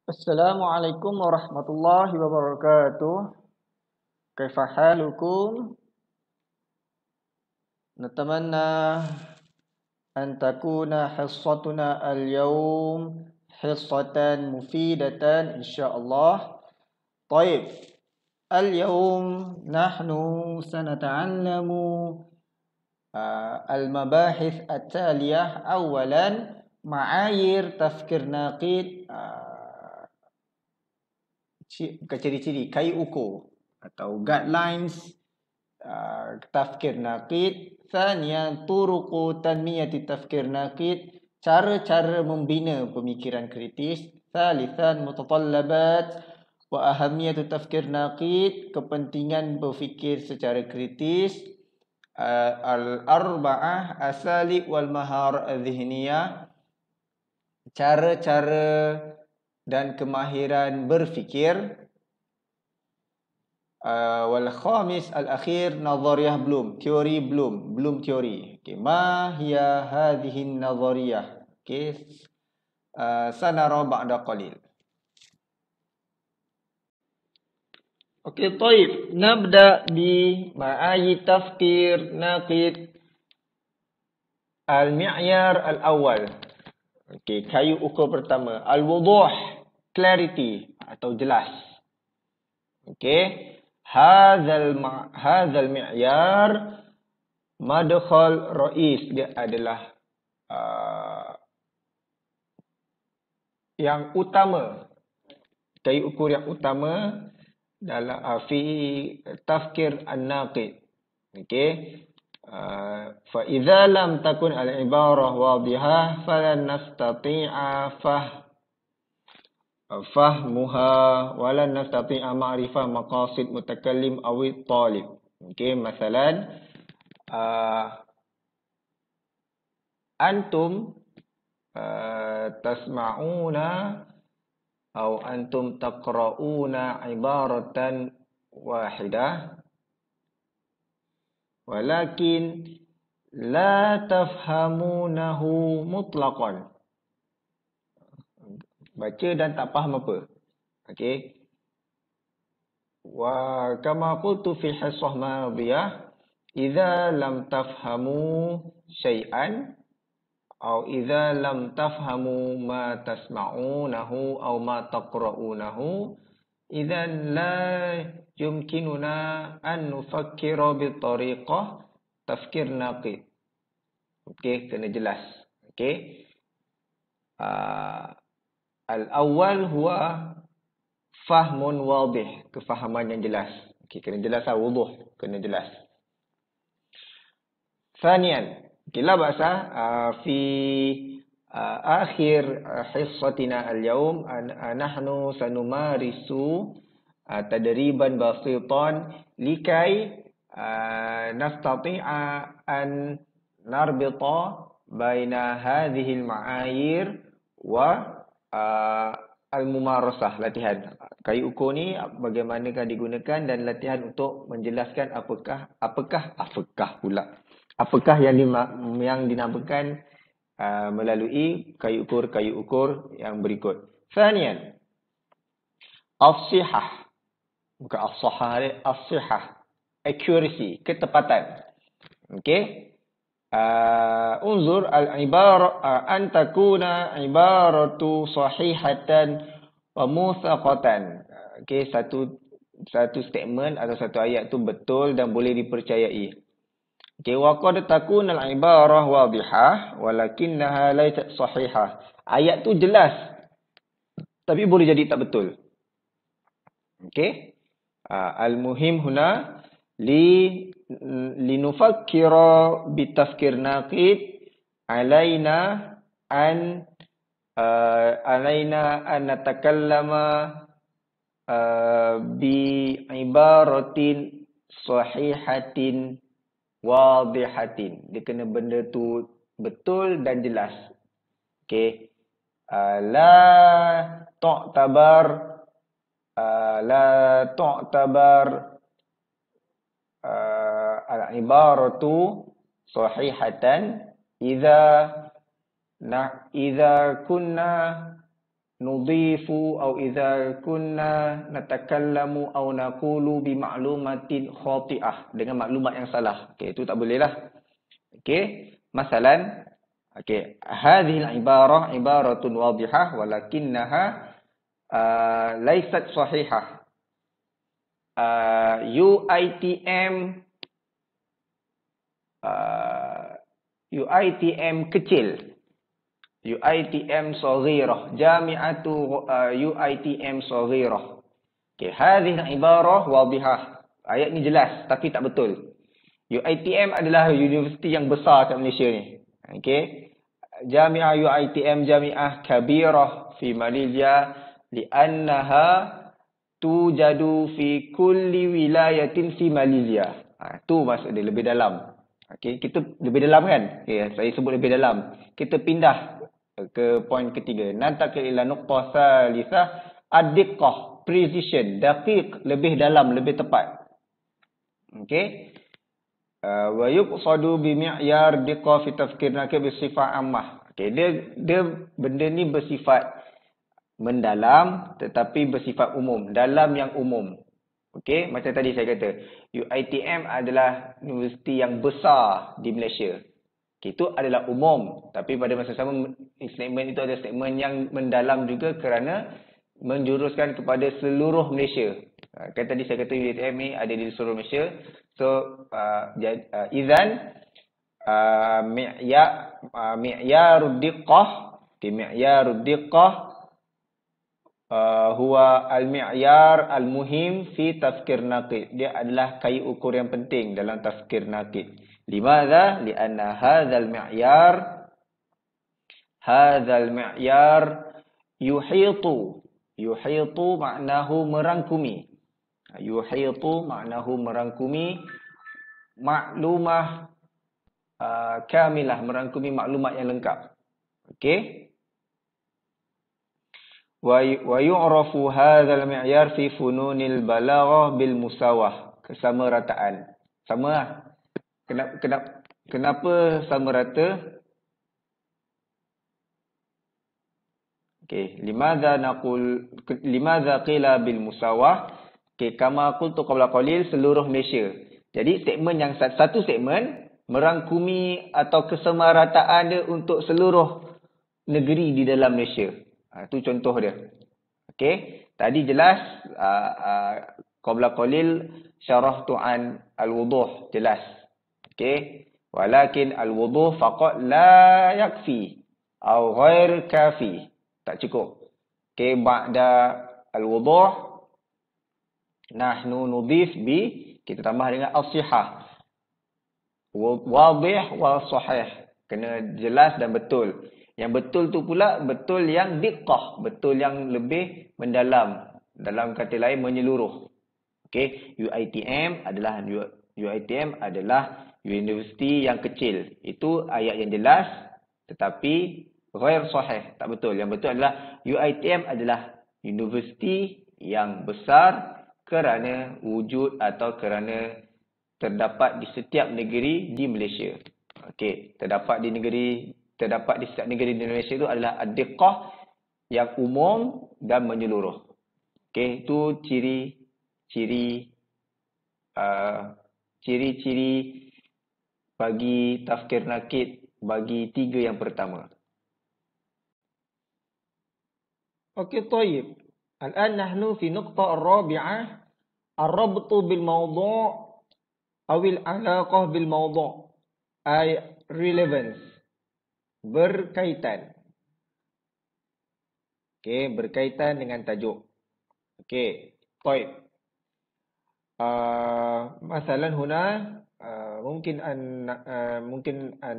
Assalamualaikum warahmatullahi wabarakatuh. Kaifa halukum? Natamanna an takuna hissatuna al-yawm hissatan mufidatan insyaallah. Baik. Al-yawm nahnu sanata'allamu al-mabahith at-taliyah. Awalan ma'ayir tafkir naqid, ciri-ciri kai ukur atau guidelines tafkir naqid. Thaniyan turuqu tanmiyati tafkir naqid, cara-cara membina pemikiran kritis. Thalithan mutatallabat wa ahamiyatu tafkir naqid, kepentingan berfikir secara kritis. Al-arba'ah asalib wal mahar adh-dhihniyah, cara-cara dan kemahiran berfikir. Wal khamis al-akhir nazariyah teori belum teori. Okey, ma hiya hadhihi nazariyah? Okey, sanara ba'da qalil. Okey, طيب نبدأ بمعايير تفكير ناقد. Al-mi'yar al-awwal. Okey, kayu ukur pertama, al-wuduh, clarity atau jelas. Okey, hadzal mi'yar madkhal rais, dia adalah yang utama, kayu ukur yang utama dalam fi tafkir an-naqid. Okey, fa idza lam takun al-ibarah wadihah falan nastati'a fahmuha walan nastati'a ma'rifah maqasid mutakallim aw talib. Okey, masalan antum tasma'una atau antum taqra'una ibaratan wahidah walakin la tafhamunahu mutlaqan. Baca dan tak faham apa. Okey. Wa kama qultu fi hissah madiyah, idza lam tafhamu syai'an atau idza lam tafhamu ma tasma'unahu aw ma taqra'unahu, idzan la yumkinuna an nufakkira bi tariqah tafkir naqid. Okey, kena jelas. Okey. Al-awwal huwa fahmun wadih, kefahaman yang jelas. Okey, kena jelas lah, wuduh, kena jelas. Thaniyan, la ba'sa fi akhir hissatina al-yawm nahnu sanumarisu tadriban basitan likai nastati'a an narbita baina hadhihi al-ma'ayir wa al-mumarasah, latihan. Kayu ukur ni bagaimanakah digunakan dan latihan untuk menjelaskan apakah yang dinamakan melalui kayu ukur yang berikut. Thaniyan, as-sihah, bukan as-sahah, as-sihah, accuracy, ketepatan. Okey. Unzur al-ibara an takuna ibaratu sahihatan wa muthaqatan. Okey, satu statement atau satu ayat tu betul dan boleh dipercayai. Okey, wa qad takuna al-ibarah wadihah walakinnaha laysat sahihah. Ayat tu jelas tapi boleh jadi tak betul. Okey. Al-muhim huna linufakkira bitafkir naqid alaina an natakallama bi ibaratin sahihatin wadihatin. Dia kena benda tu betul dan jelas. Okey. La tu'tabar al-ibaratu sahihatan idza kunna nudhifu atau idza kunna natakallamu aw naqulu bi ma'lumatin khati'ah, dengan maklumat yang salah. Okey, itu tak boleh lah. Okey, masalan, okey, hadhihi al-ibarah ibaratun wadihah walakinnaha laysat sahihah. UITM UITM kecil, UITM saghirah, jami'atu UITM saghirah. Okey, hadhihi ibarah wadihah. Ayat ni jelas tapi tak betul. UITM adalah universiti yang besar kat Malaysia ni. Okey. Jami'ah UITM jami'ah kabirah fi Malaysia li'annaha tujadu fi kulli wilayatin fi Malaysia. Tu maksud dia lebih dalam. Okey, kita lebih dalam kan? Okey, saya sebut lebih dalam. Kita pindah ke poin ketiga. Nantakil ila nuqtah thalithah ad-diqqah, precision, daqiq, lebih dalam, lebih tepat. Okey. Wa yuqsadu bi mi'yar diqqah fi tafkirna ke bersifat ammah. Okey, dia benda ni bersifat mendalam tetapi bersifat umum, dalam yang umum. Okey, macam tadi saya kata, UITM adalah universiti yang besar di Malaysia. Itu adalah umum, tapi pada masa sama statement itu ada statement yang mendalam juga kerana menjuruskan kepada seluruh Malaysia. Kan tadi saya kata UITM ni ada di seluruh Malaysia. So idzan mi'yarud diqqah, mi'yarud diqqah huwa al-mi'yar al-muhim fi tafkir naqid. Dia adalah kayu ukur yang penting dalam tafkir naqid. Limadha? Lianna hadzal mi'yar yuhitu. Yuhitu maknahu merangkumi. Yuhitu maknahu merangkumi maklumah kamilah, merangkumi maklumat yang lengkap. Okey. Wa yu'rafu hadzal mi'yar fi fununil balaghah bil musawah, kesamarataan. Sama lah. Kenapa sama rata? Okey, limadza qila bil musawah? Okey, kama qultu qabla qalil, seluruh Malaysia. Jadi statement yang satu statement merangkumi atau kesamarataan dia untuk seluruh negeri di dalam Malaysia. Itu contoh dia. Okey, tadi jelas qabla qalil syarahtu an al-wuduh, jelas. Okey, walakin al-wuduh faqat la yakfi atau ghair kafi, tak cukup. Okey, ba'da al-wuduh nahnu nudhif bi, kita tambah dengan as-sihah. Wadih wa sahih, kena jelas dan betul. Yang betul tu pula betul yang diqqah, betul yang lebih mendalam. Dalam kata lain menyeluruh. Okey, UITM adalah universiti yang kecil. Itu ayat yang jelas tetapi ghair sahih, tak betul. Yang betul adalah UITM adalah universiti yang besar kerana wujud atau kerana terdapat di setiap negeri di Malaysia. Okey, terdapat di setiap negeri di Malaysia itu adalah ad-diqqah yang umum dan menyeluruh. Okey, itu ciri-ciri bagi tafkir nakid bagi tiga yang pertama. Okey, tayyib. Al-an nahnu fi nuqtah ar-rabi'ah, ar-rabtu bil mawdu' awil alaqah bil mawdu', ay relevance, berkaitan. Okey, berkaitan dengan tajuk. Okey, baik. Masalan huna mungkin an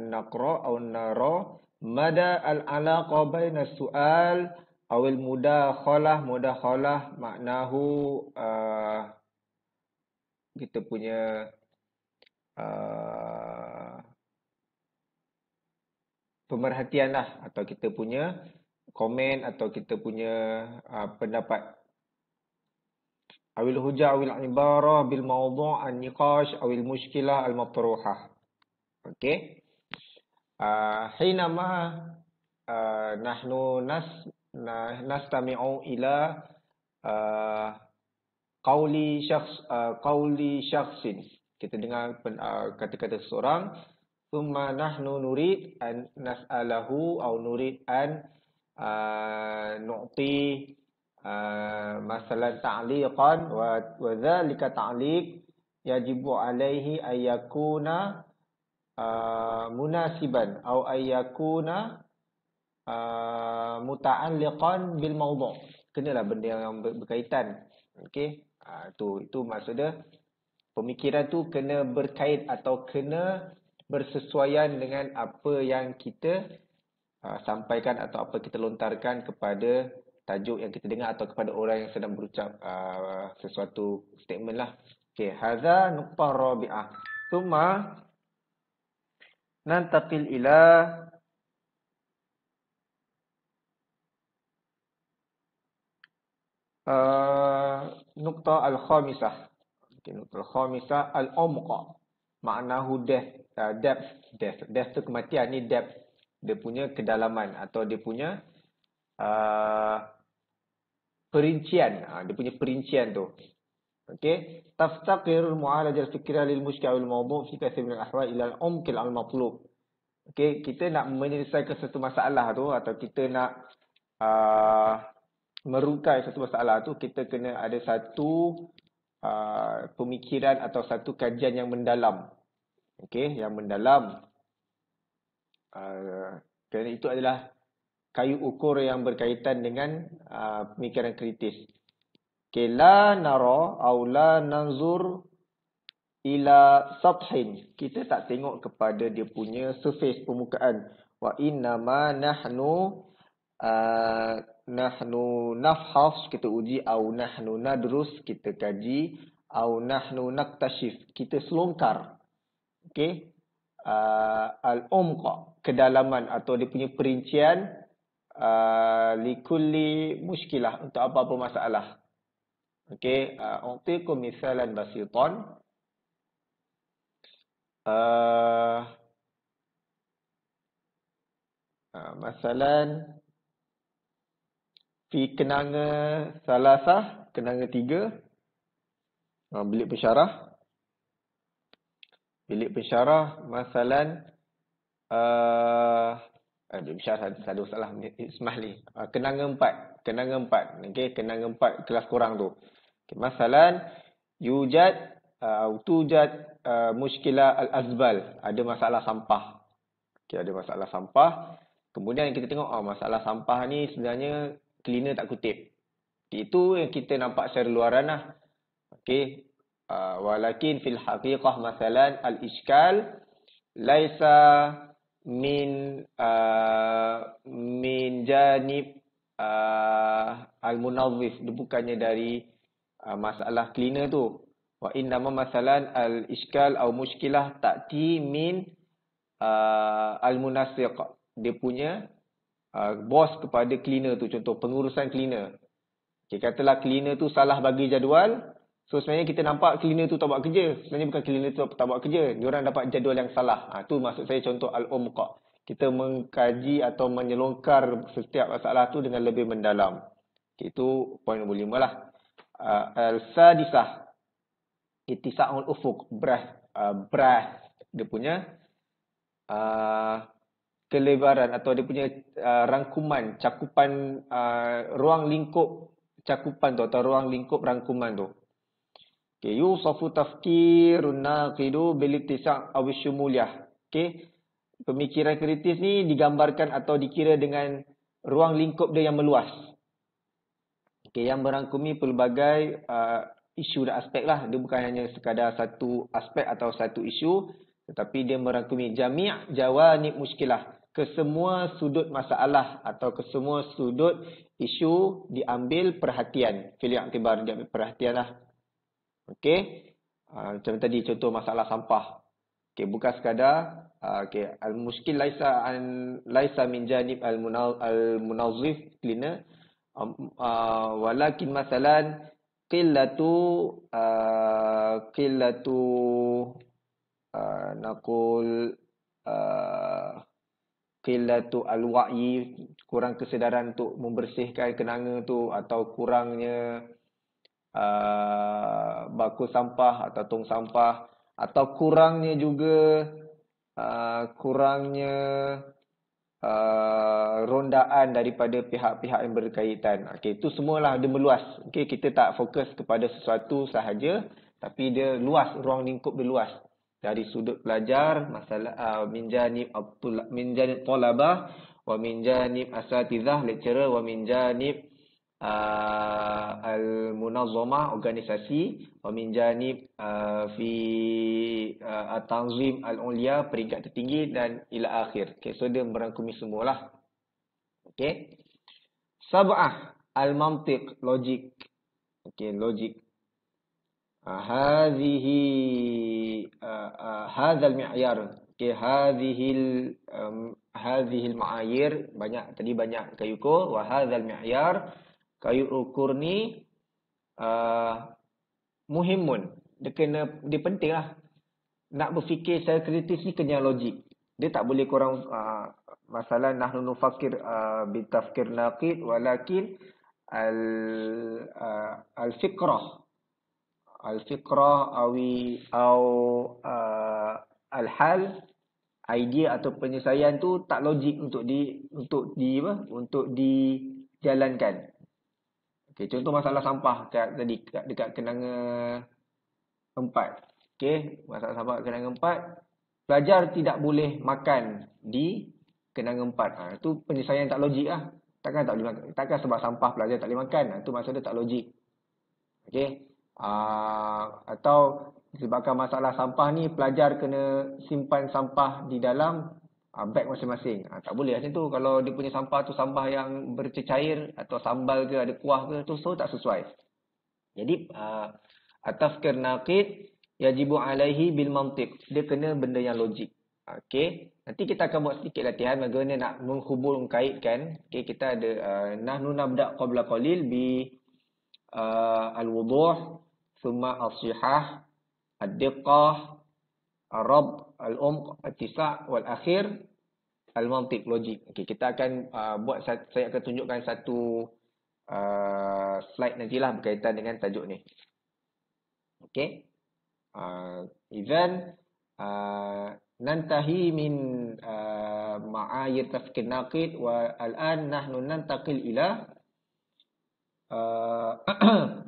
naqra atau nara mada al-alaqa baina as-su'al aw al-mudakhalah. Mudakhalah maknahu kita punya pemerhatian lah, atau kita punya komen, atau kita punya pendapat. Awil hujah awil ibarah bil mawdu' an-niqash awil mushkilah al-matruhah. Okey. Hinama nahnu nastami'u ila uh, qawli syakhsin. Kita dengar kata-kata seseorang. Thumma nahnu nurid an nas'alahu aw nurid an nu'ti masalan ta'liqan wa dhalika ta'liq yajibu alaihi ayyakuna munasiban atau ayyakuna muta'alliqan bil mawdu'. Kenalah benda yang berkaitan. Okey. Itu maksudnya pemikiran tu kena berkait atau kena bersesuaian dengan apa yang kita sampaikan atau apa kita lontarkan kepada tajuk yang kita dengar atau kepada orang yang sedang berucap sesuatu statement lah. Okey, hadza nuqtah rabi'ah. Thumma nantaqil ila nuqtah al-khamisah. Okey, nuqtah al-khamisah al-umqa. Maknahu depth tu kematian, ni depth. Dia punya kedalaman atau dia punya perincian. Dia punya perincian tu. Okey, taftaqir mu'alajah al-fikrah lil mushkil wal mawdu' fi kathir min al-ahwal ila al-umq al-matlub. Okey, kita nak menyelesaikan satu masalah tu atau kita nak merukai satu masalah tu, kita kena ada satu pemikiran atau satu kajian yang mendalam. Okey, yang mendalam. Kerana itu adalah kayu ukur yang berkaitan dengan pemikiran kritis. Okay, la nara atau la nanzur ila sathin. Kita tak tengok kepada dia punya surface, permukaan. Wa innama nahnu nafhas, kita uji, au nahnu nadrus, kita kaji, au nahnu naktashif, kita selongkar. Okey. Al-umqa, kedalaman atau dia punya perincian likulli muskilah, untuk apa-apa masalah. Okey, u'tikum misalan basitan. Masalan fi kenanga salasah, kenanga 3, bilik pensyarah. Bilik pensyarah masalan bilik pensyarah ada salah ismah ni. Kenanga 4, okey, kenanga 4 kelas kurang tu. Okay, masalan yujad tujad muskilah al-azbal, ada masalah sampah. Okey, ada masalah sampah. Kemudian kita tengok masalah sampah ni sebenarnya cleaner tak kutip. Itu yang kita nampak secara luaran lah. Okey. Walakin fil haqiqah masalan al-iskal laisa min janib al-munazzif. Dia bukannya dari masalah cleaner tu. Wa innama masalan al-iskal atau muskilah ta'ti min al-munasiq. Dia punya bos kepada cleaner tu. Contoh pengurusan cleaner. Okay, katalah cleaner tu salah bagi jadual. So sebenarnya kita nampak cleaner tu tak buat kerja. Sebenarnya bukan cleaner tu tak buat kerja. Diorang dapat jadual yang salah. Tu maksud saya contoh al-umqa. Kita mengkaji atau menyelongkar setiap masalah tu dengan lebih mendalam. Okay, itu poin nombor 5 lah. Al-sadisah ittisa'ul ufuq, breadth, dia punya kelebaran atau dia punya rangkuman, cakupan, ruang lingkup cakupan tu atau ruang lingkup rangkuman tu. Okay, yusafu tafkirun naqidu bil ittisa' aw syumuliyah. Okay, pemikiran kritis ni digambarkan atau dikira dengan ruang lingkup dia yang meluas. Okay, yang merangkumi pelbagai isu dan aspek lah. Dia bukan hanya sekadar satu aspek atau satu isu, tetapi dia merangkumi jami' jawanib muskilah, kesemua sudut masalah atau kesemua sudut isu diambil perhatian. Fil i'tibar, diambil perhatian lah. Okey. Macam tadi contoh masalah sampah. Okey, bukan sekadar al-muskil laisa min janib al-munazzif cleaner, walakin masalan qillatu naqul qillatu al-wa'yi, kurang kesedaran untuk membersihkan kenanga tu, atau kurangnya bakul sampah atau tong sampah, atau kurangnya juga rondaan daripada pihak-pihak yang berkaitan. Okey, itu semualah dia meluas. Okey, kita tak fokus kepada sesuatu sahaja, tapi dia luas, ruang lingkup dia luas. Dari sudut pelajar, masalah min janib talabah, wa min janib asatizah, lecturer, wa min janib al-munazzamah, organisasi, wa min janib fi at-tanzim al-ulya, peringkat tertinggi, dan ila akhir. Okey, so dia merangkumi semualah. Okey. Sab'ah, al-mantiq, logik. Okey, logik. Hadha al-mi'yar. Okey, hadhihi al-ma'ayir, banyak kayu ukur. Wa hadha al-mi'yar, kayu ukur ni muhimun. Dia penting lah. Nak berfikir secara kritis ni kena logik. Dia tak boleh korang masalah nahnu nufakir bitafkir naqid, walakin al-fikrah al-hal, idea atau penyelesaian tu tak logik untuk dijalankan. Okey, contoh masalah sampah dekat kenanga 4. Okey, masalah sampah kenanga 4, pelajar tidak boleh makan di kenanga 4. Itu penyelesaian tak logik lah. Takkan tak boleh makan. Takkan sebab sampah pelajar tak boleh makan. Itu maksud dia tak logik. Okey. Atau disebabkan masalah sampah ni, pelajar kena simpan sampah di dalam beg masing-masing. Tak boleh macam tu. Kalau dia punya sampah tu sampah yang bercecair atau sambal ke, ada kuah ke, tu so tak sesuai. Jadi at-tafkir naqid yajibu alaihi bil mantiq. Dia kena benda yang logik. Okey. Nanti kita akan buat sedikit latihan bagaimana nak menghubung kaitkan. Okey, kita ada nahnu nabda qabla qalil bi al-wuduh, thumma as-sihah, ad-diqqah, ar-rab, al-umq, at-tisa' wal akhir al-mantiq, logik. Okey, kita akan saya akan tunjukkan satu slide nantilah berkaitan dengan tajuk ni. Okey. Idzan nantahi min ma'ayir tafkir naqid, wa al-an nahnu nantaqil ila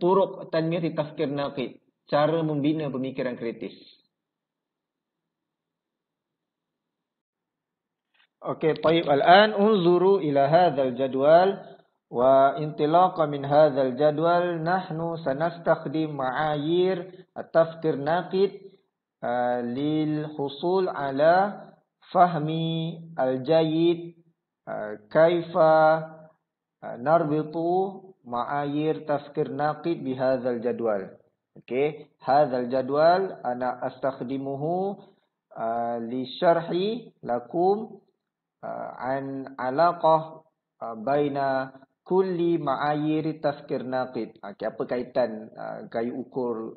turuq tanmiyah tafkir naqid, cara membina pemikiran kritis. Okey, طيب الآن انظروا إلى هذا الجدول، وانطلاقا من هذا الجدول نحن سنستخدم معايير التفكير الناقد للحصول على فهم الجيد كيف نربط معايير تفكير ناقد بهذا الجدول. اوكي، هذا الجدول أنا أستخدمه لشرح لكم عن علاقة بين كل معايير تفكير ناقد. Okey, apa kaitan kayu ukur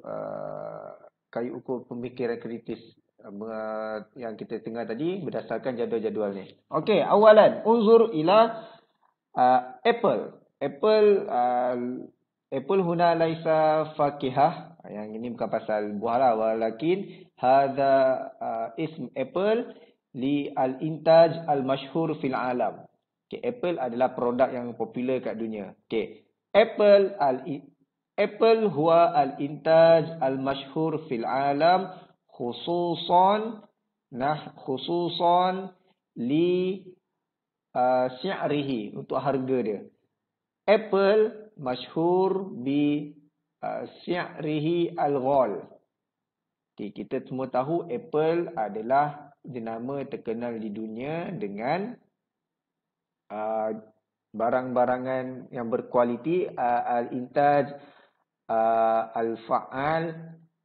pemikiran kritis yang kita tengah tadi berdasarkan jadual-jadual ni. Okey, awalan unzur ila apple. Apple huna laisa fakihah. Yang ini bukan pasal buah lah, walakin hadha ism apple li al-intaj al-mashhur fil alam. Okay, Apple adalah produk yang popular kat dunia. Okay, Apple huwa al-intaj al-mashhur fil alam khususan li si'rihi, untuk harga dia. Apple masyhur bi si'rihi al-ghal. Okay, kita semua tahu Apple adalah jenama terkenal di dunia dengan barang-barangan yang berkualiti, al-intaj al-fa'al,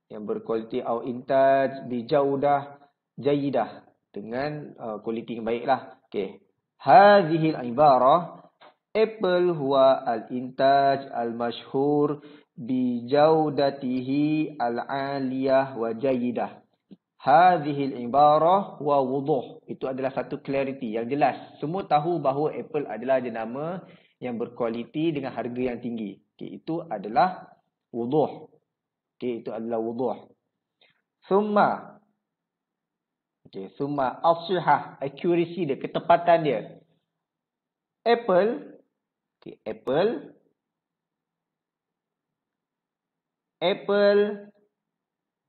yang berkualiti, atau intaj bi jaudah jayidah, dengan kualiti yang baiklah. Okey, hadhihi al-ibarah, Apple huwa al-intaj al-mashhur bi jaudatihi al-aliyah wa jayidah. Hadhil ibarah wa wuduh. Itu adalah satu clarity yang jelas. Semua tahu bahawa Apple adalah jenama yang berkualiti dengan harga yang tinggi. Okay, itu adalah wuduh. Okay, itu adalah wuduh. Summa. Okay, summa as-sihah, accuracy dia, ketepatan dia. Apple. Okay, Apple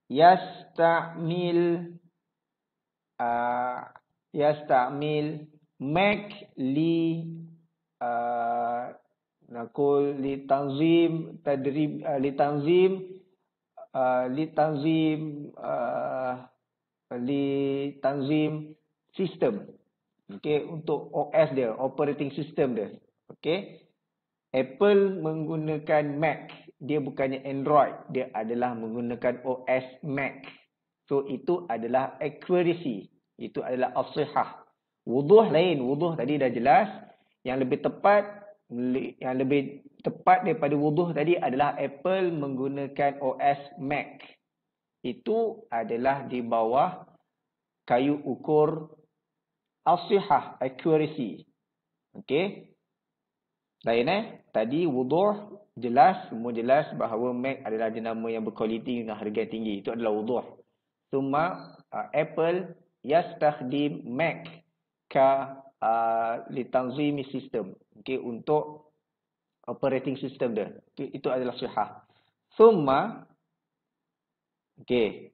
yastamil Mac li nakul li tanzim tadrib li tanzim sistem. Okey, untuk OS dia, operating system dia. Okey. Apple menggunakan Mac, dia bukannya Android, dia adalah menggunakan OS Mac. So itu adalah accuracy, itu adalah as-sihah. Wuduh lain, wuduh tadi dah jelas. Yang lebih tepat daripada wuduh tadi adalah Apple menggunakan OS Mac. Itu adalah di bawah kayu ukur as-sihah, accuracy. Okey. Lain tadi wuduh jelas, semua jelas bahawa Mac adalah jenama yang berkualiti dengan harga tinggi. Itu adalah wuduh. Cuma Apple yastakhdim Mac ka litanzimi sistem. Okey, untuk operating system dia. Itu adalah sihah. Summa okey.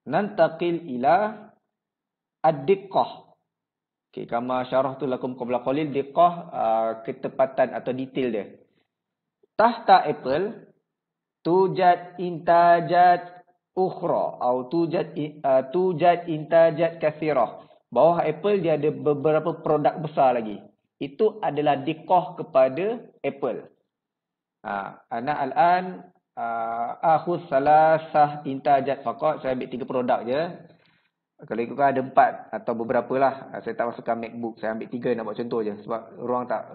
Nantaqil ila ad-diqqah. Okey, kama syarahtu lakum qabla qalil, diqqah ketepatan atau detail dia. Tahta Apple tujad intajat ukhra atau tujad intajat kathirah. Bawah Apple dia ada beberapa produk besar lagi. Itu adalah diqqah kepada Apple. Ana al-an akhudh salasah intajat faqat. Saya ambil 3 produk je. Kalau ikutkan ada 4 atau beberapa lah. Saya tak masukkan MacBook. Saya ambil 3 nak buat contoh je. Sebab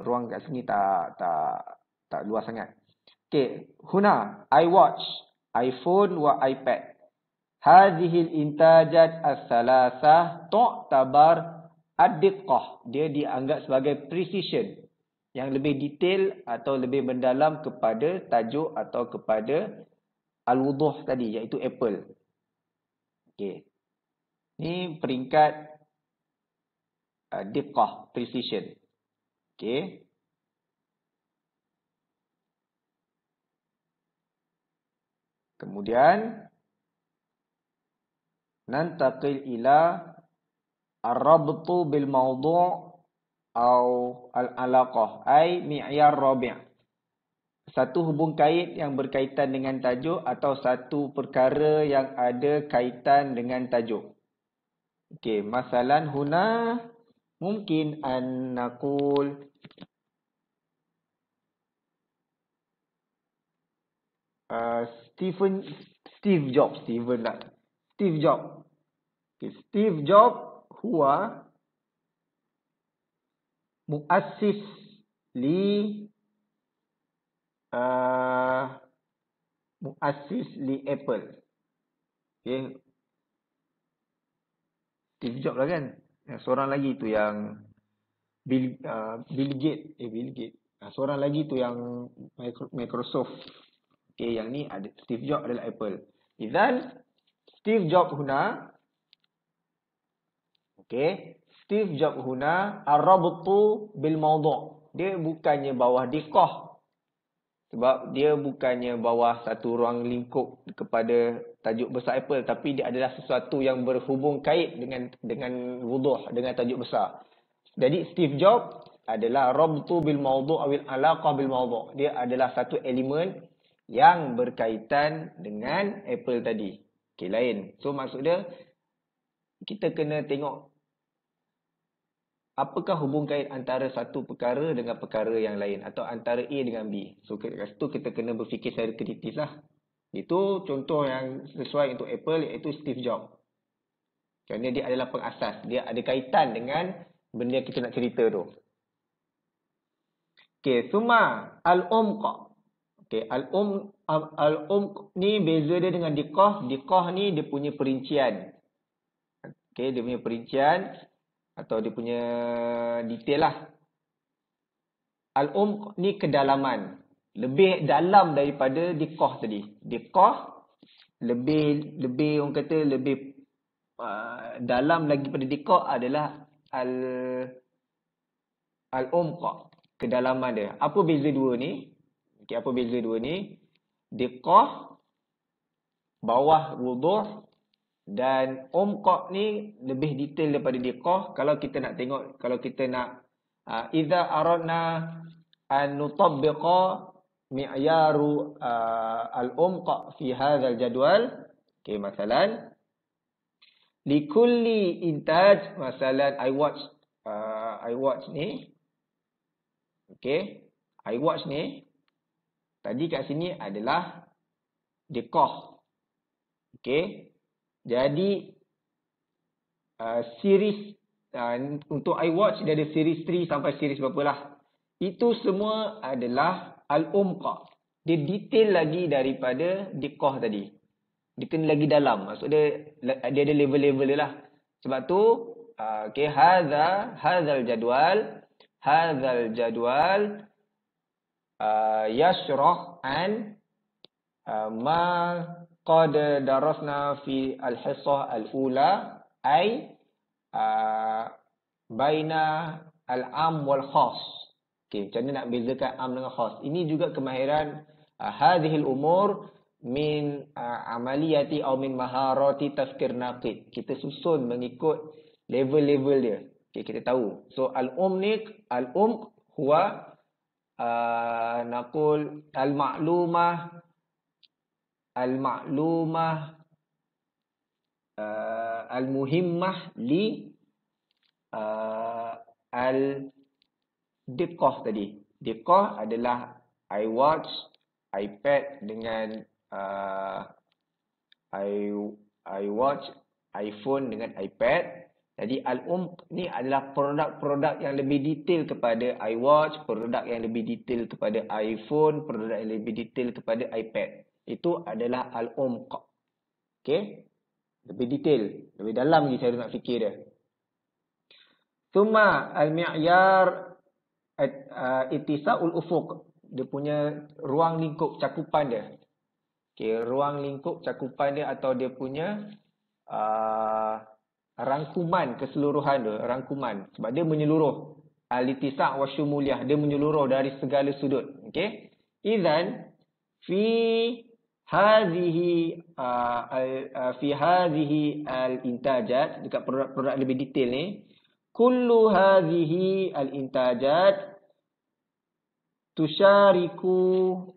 ruang kat sini tak luas sangat. Okey. Huna. iWatch, iPhone wa iPad. Hadhil intajat as-salasah tu'tabar ad-diqqah. Dia dianggap sebagai precision. Yang lebih detail atau lebih mendalam kepada tajuk atau kepada al-wuduh tadi. Iaitu Apple. Okey. Ini peringkat diqqah, precision. Okey. Kemudian nantaqil ila ar-rabtu bil mawdu' atau al-alaqah ai mi'yar rabi'. Satu hubung kait yang berkaitan dengan tajuk atau satu perkara yang ada kaitan dengan tajuk. Okey, masalan huna mungkin an naqul Steve Jobs. Okay, Steve Jobs huwa muassis li Apple. Okay. Steve Jobs lah kan. Seorang lagi tu yang Bill Gates. Seorang lagi tu yang Microsoft. Okay, yang ni ada Steve Jobs adalah Apple. Idzan Steve Jobs huna. Okay. Steve Jobs huna ar-rabtu bil mawdu'. Dia bukannya bawah diqqah. Sebab dia bukannya bawah satu ruang lingkup kepada tajuk besar Apple, tapi dia adalah sesuatu yang berhubung kait dengan wuduh, dengan tajuk besar. Jadi Steve Jobs adalah rabtu bil mawdu' awil alaqah bil mawdu'. Dia adalah satu elemen yang berkaitan dengan Apple tadi. Okey, lain. So maksud dia kita kena tengok apakah hubung kait antara satu perkara dengan perkara yang lain atau antara A dengan B. So kat situ kita kena berfikir secara kritis lah. Itu contoh yang sesuai untuk Apple iaitu Steve Jobs. Kerana dia adalah pengasas. Dia ada kaitan dengan benda yang kita nak cerita tu. Okey, summa al-umqa. Okey, al-um ni beza dia dengan diqah. Diqah ni dia punya perincian. Okey, dia punya perincian atau dia punya detail lah. Al-um ni kedalaman. Lebih dalam daripada diqah tadi. Diqah lebih orang kata lebih dalam lagi pada diqah adalah al-umqa, kedalaman dia. Apa beza dua ni? Okey, apa beza dua ni? Diqah bawah wuduh dan umqa ni lebih detail daripada diqah. Kalau kita nak tengok, kalau kita nak idza aradna an nutabbiqa mi'yaru al-umqa fi hadzal jadwal. Okey, masalan likulli intaj, masalan iWatch ni. Okey, iWatch ni tadi kat sini adalah diqah. Okey. Jadi series untuk iWatch dia ada series 3 sampai series berapa lah. Itu semua adalah al-umqa. Dia detail lagi daripada diqah tadi. Dia kena lagi dalam. Maksud dia ada level-level dia lah. Sebab tu okey, hadzal jadwal yashrah an ma qad darasna fi al-hissah al-ula ay baina al-am wal khas. Okey, macam mana nak bezakan am dengan khas? Ini juga kemahiran hadhil umur min amaliyati atau min maharati tafkir naqid. Kita susun mengikut level-level dia. Okey, kita tahu. So al-um huwa naqul al-ma'lumah al-muhimmah li al-diqah tadi. Diqah adalah iWatch, iPad dengan iWatch, iPhone dengan iPad. Jadi al-um ni adalah produk-produk yang lebih detail kepada iWatch, produk yang lebih detail kepada iPhone, produk yang lebih detail kepada iPad. Itu adalah al-um. Okey? Lebih detail, lebih dalam lagi cara nak fikir dia. Thumma al-mi'yar ittisa'ul ufuq. Dia punya ruang lingkup cakupan dia. Okey, ruang lingkup cakupan dia atau dia punya rangkuman keseluruhan dia, rangkuman. Sebab dia menyeluruh. Al-ittisa' wa syumuliyah, dia menyeluruh dari segala sudut. Okey? Idzan fi hadhihi al-intajat, dekat produk-produk lebih detail ni, kullu hadhihi al-intajat tusyariku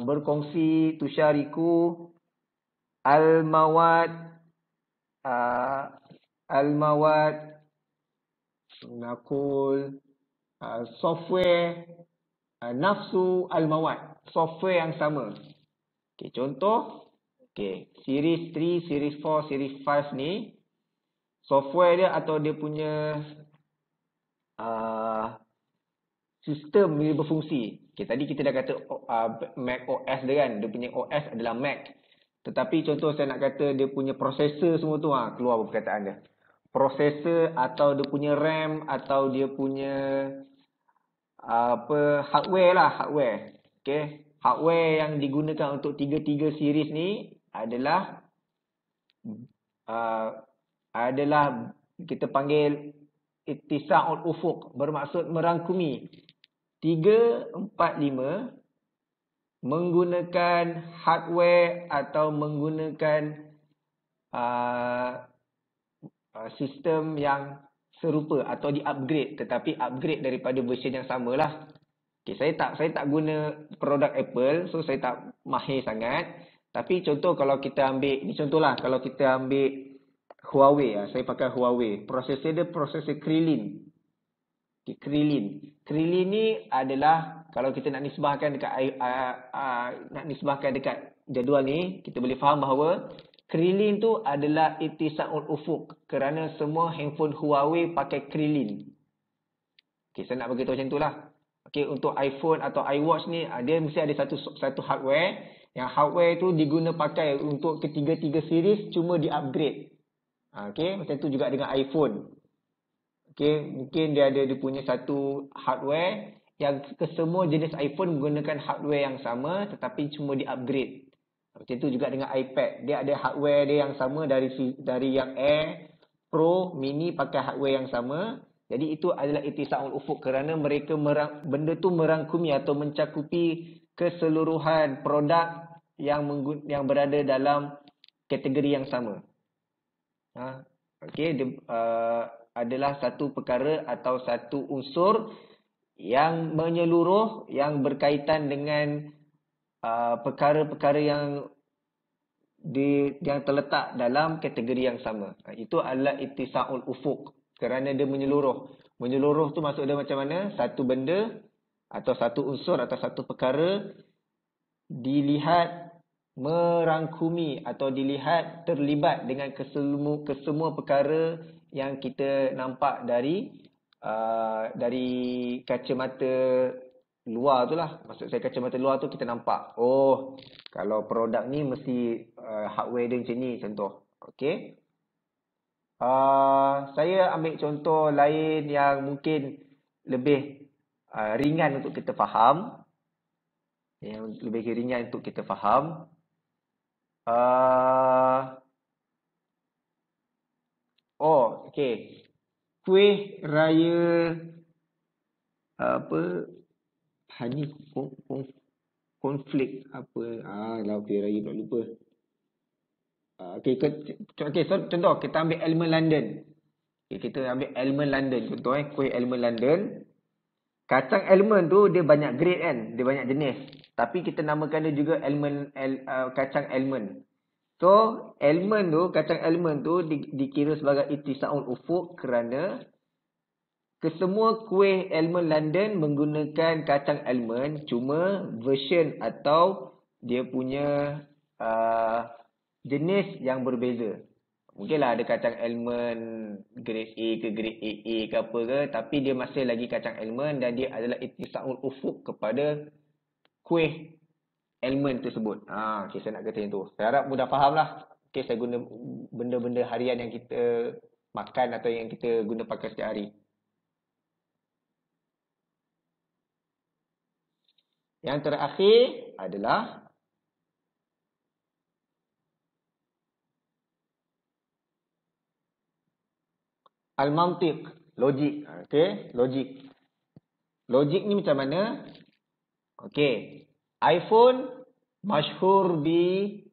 berkongsi, tusyariku al-mawad nakul software nafsu al-mawad, software yang sama. Okey, contoh, okey, series 3, series 4, series 5 ni software dia atau dia punya sistem dia berfungsi. Okey, tadi kita dah kata Mac OS dia kan, dia punya OS adalah Mac. Tetapi contoh saya nak kata dia punya processor semua tu, keluar perkataan dia. Processor atau dia punya RAM atau dia punya hardware lah, hardware. Okey, hardware yang digunakan untuk 3 series ni adalah kita panggil ittisa'ul ufuq, bermaksud merangkumi 3, 4, 5 menggunakan hardware atau menggunakan sistem yang serupa atau di-upgrade, tetapi upgrade daripada version yang samalah. Okay, saya tak guna produk Apple, so saya tak mahir sangat. Tapi contoh kalau kita ambil, ni contohlah, kalau kita ambil Huawei, saya pakai Huawei. Prosesor dia prosesor Krillin. Okay, Krillin ni adalah, kalau kita nak nisbahkan dekat jadual ni, kita boleh faham bahawa Krillin tu adalah ittisa'ul ufuq, kerana semua handphone Huawei pakai Krillin. Okay, saya nak beritahu macam itulah. Okey, untuk iPhone atau iWatch ni dia mesti ada satu hardware. Yang hardware tu diguna pakai untuk ketiga-tiga series cuma di-upgrade. Okey, macam tu juga dengan iPhone. Okey, mungkin dia punya satu hardware yang kesemua jenis iPhone menggunakan hardware yang sama tetapi cuma di-upgrade. Macam tu juga dengan iPad. Dia ada hardware dia yang sama dari yang Air, Pro, Mini pakai hardware yang sama. Jadi itu adalah ittisa'ul ufuq kerana mereka benda tu merangkumi atau mencakupi keseluruhan produk yang berada dalam kategori yang sama. Okey, adalah satu perkara atau satu unsur yang menyeluruh yang berkaitan dengan perkara-perkara yang terletak dalam kategori yang sama. Itu adalah ittisa'ul ufuq kerana dia menyeluruh. Menyeluruh tu maksud dia macam mana? Satu benda atau satu unsur atau satu perkara dilihat merangkumi atau dilihat terlibat dengan kesemua perkara yang kita nampak dari kacamata luar tu lah. Maksud saya kacamata luar tu kita nampak. Oh, kalau produk ni mesti hardware dia macam ni contoh. Okey. Saya ambil contoh lain yang mungkin lebih ringan untuk kita faham. Yang lebih ringan untuk kita faham. Okey. Kuih raya honey konflik apa? Kuih raya pula lupa. Okey, so contoh kita ambil elemen London. Kita ambil elemen London contoh kuih elemen London. Kacang elemen tu dia banyak grade kan, dia banyak jenis. Tapi kita namakan dia juga kacang elemen. So, kacang elemen tu dikira sebagai ittisa'ul ufuq kerana kesemua kuih elemen London menggunakan kacang elemen, cuma version atau dia punya jenis yang berbeza. Mungkinlah ada kacang elemen grade A ke grade AA ke apa ke, tapi dia masih lagi kacang elemen dan dia adalah ittisa'ul ufuq kepada kuih elemen tersebut. Okay, saya nak kata yang tu. Saya harap mudah faham lah. Okay, saya guna benda-benda harian yang kita makan atau yang kita guna pakai setiap hari. Yang terakhir adalah al-mantiq, logik. Okay, logik. Logik ni macam mana? Okay, iPhone masyhur bi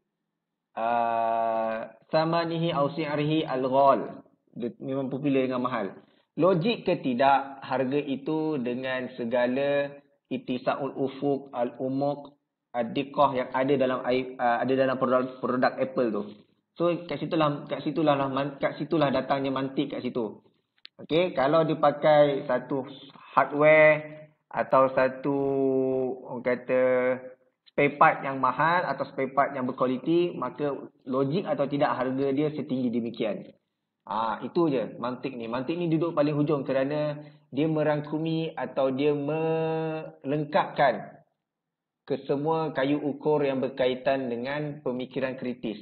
samanihi aw si'rihi al-ghal. Dia memang popular dengan mahal. Logik ke tidak harga itu dengan segala ittisa'ul ufuq, al-umuq, ad-diqqah yang ada dalam produk Apple tu. So kat situlah datangnya mantik kat situ. Okey, kalau dipakai satu hardware atau satu orang kata spare part yang mahal atau spare part yang berkualiti, maka logik atau tidak harga dia setinggi demikian. Itu je mantik ni. Mantik ni duduk paling hujung kerana dia merangkumi atau dia melengkapkan kesemua kayu ukur yang berkaitan dengan pemikiran kritis.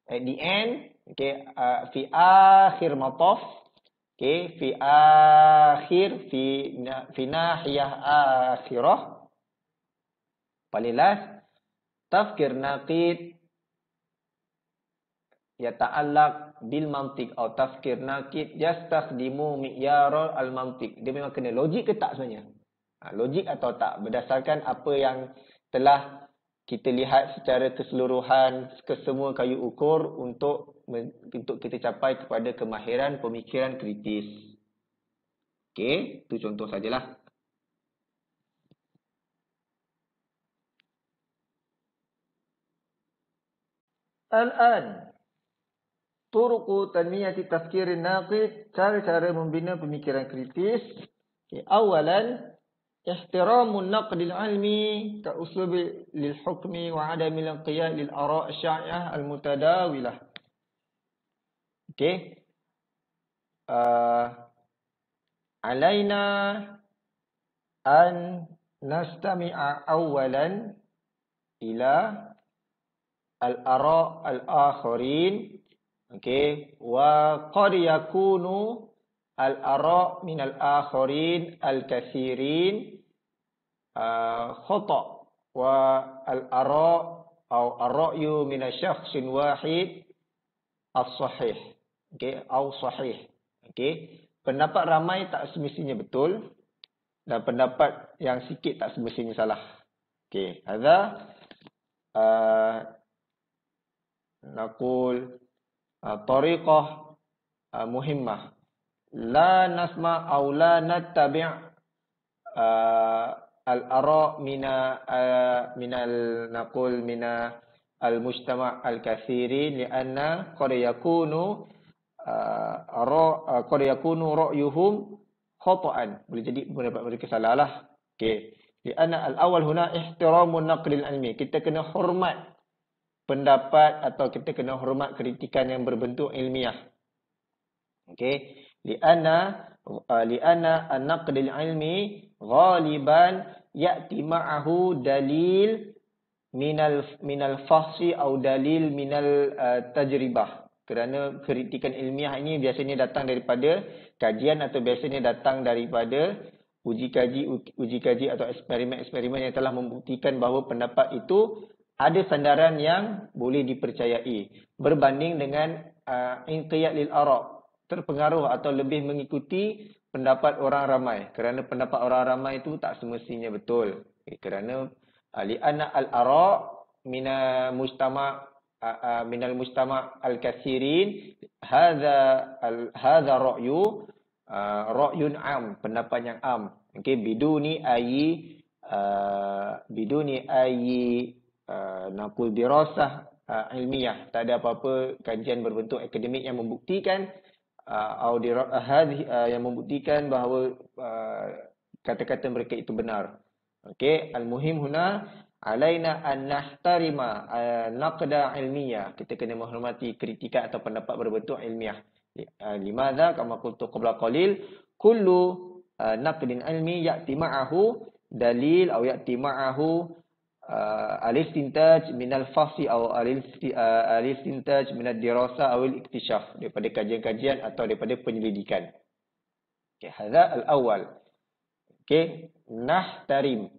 At the end, okay, fi akhir mataf, okay, fi nahiyah akhirah, paling last, tafkir naqid yata'allaq bil mantiq atau tafkir naqid yastakhdimu mi'yar al mantiq. Dia memang kena logik ke tak sebenarnya? Logik atau tak berdasarkan apa yang telah kita lihat secara keseluruhan kesemua kayu ukur untuk kita capai kepada kemahiran pemikiran kritis. Okey, itu contoh sajalah. Al-an turuqu tanmiyati tafkirin naqid, cara-cara membina pemikiran kritis. Awalan, ihtiramun naqdil ilmi ka uslubi lil hukmi wa adami al-qiyad lil ara' syai'ah al-mutadawilah. Okey. Alaina an nastami'a awalan ila al-ara' al-akharin. Okey, wa qad yakunu al-ara' min al-akharin al-kathirin khata' wa al-ara' atau ar-ra'yu min asy-syakhsin wahid as-sahih. Okey, au sahih. Okey, pendapat ramai tak semestinya betul dan pendapat yang sikit tak semestinya salah. Okey, hadza naqul tariqah muhimmah. La nasma' aw la nattabi' al-ara' naqul mina al-mujtama' al-kathirin li'anna qad yakunu ra'yuhum khata'an. Boleh jadi pendapat mereka salah lah. Okey. Li'anna al-awwal huna ihtiramun naqlil ilmi. Kita kena hormat pendapat atau kita kena hormat kritikan yang berbentuk ilmiah. Okey. Li'anna an-naqlil ilmi ghaliban ya'ti ma'ahu dalil minal fahsi atau dalil minal tajribah. Kerana kritikan ilmiah ini biasanya datang daripada kajian atau biasanya datang daripada uji kaji atau eksperimen-eksperimen yang telah membuktikan bahawa pendapat itu ada sandaran yang boleh dipercayai berbanding dengan inqiyad lil ara', terpengaruh atau lebih mengikuti pendapat orang ramai. Kerana pendapat orang ramai itu tak semestinya betul. Kerana li'anna al-ara' minal mujtama' al-kathirin hadza ra'yun 'am, pendapat yang am. Okey, biduni ayyi naqul dirasah ilmiah. Tak ada apa-apa kajian berbentuk akademik yang membuktikan yang membuktikan bahawa kata-kata mereka itu benar. Okey, al-muhim huna alaina an nahtarima naqda ilmiah. Kita kena menghormati kritikan atau pendapat berbentuk ilmiah. Limadha kama qultu qabla qalil kullu naqdin ilmi ya'ti ma'ahu dalil atau ya'ti ma'ahu al-istintaj min al-fahsi atau al-istintaj min ad-dirasa atau al-iktishaf, daripada kajian-kajian atau daripada penyelidikan. Okey, hadza al-awwal. Okey, nahtarim,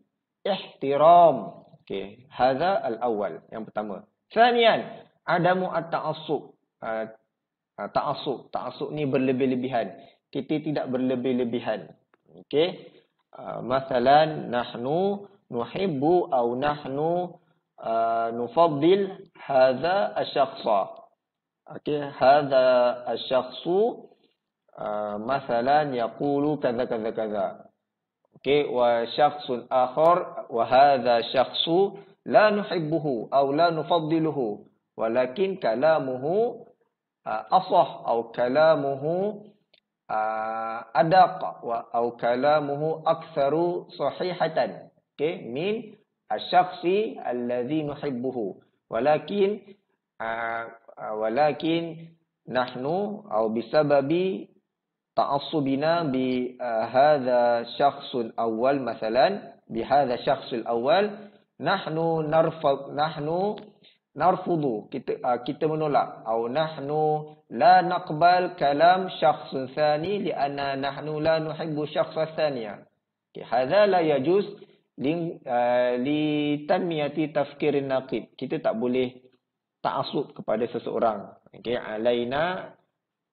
ihtiram. Okey, hadza al-awwal, yang pertama. Thaniyan, adamu at-ta'assub. Ta'assub ni berlebih-lebihan. Kita tidak berlebih-lebihan. Okey. Masalan, nahnu nuhibbu atau nahnu nufaddil hadza asy-syakhsa. Okey, hadza asy-syakhsu masalan yaqulu kadza kadza kadza. Okey, wa syakhsun akhar wa hadza syakhsu la nuhibbuhu atau la nufaddiluhu walakin kalamuhu asah atau kalamuhu adaq atau kalamuhu aktsaru sahihatan. Okey, min asy-syakhsi alladhi nuhibbuhu walakin nahnu atau bisababi ta'assubina bi hadha syakhsul awwal masalan bi hadha syakhsul awwal nahnu narfudu, kita menolak, atau nahnu la naqbal kalam syakhsun tsani lianna nahnu la nuhibbu syakhsan tsaniya. Okey, hadza la yajuz li tanmiyati tafkirin naqid. Kita tak boleh ta'assub kepada seseorang. Okey, alaina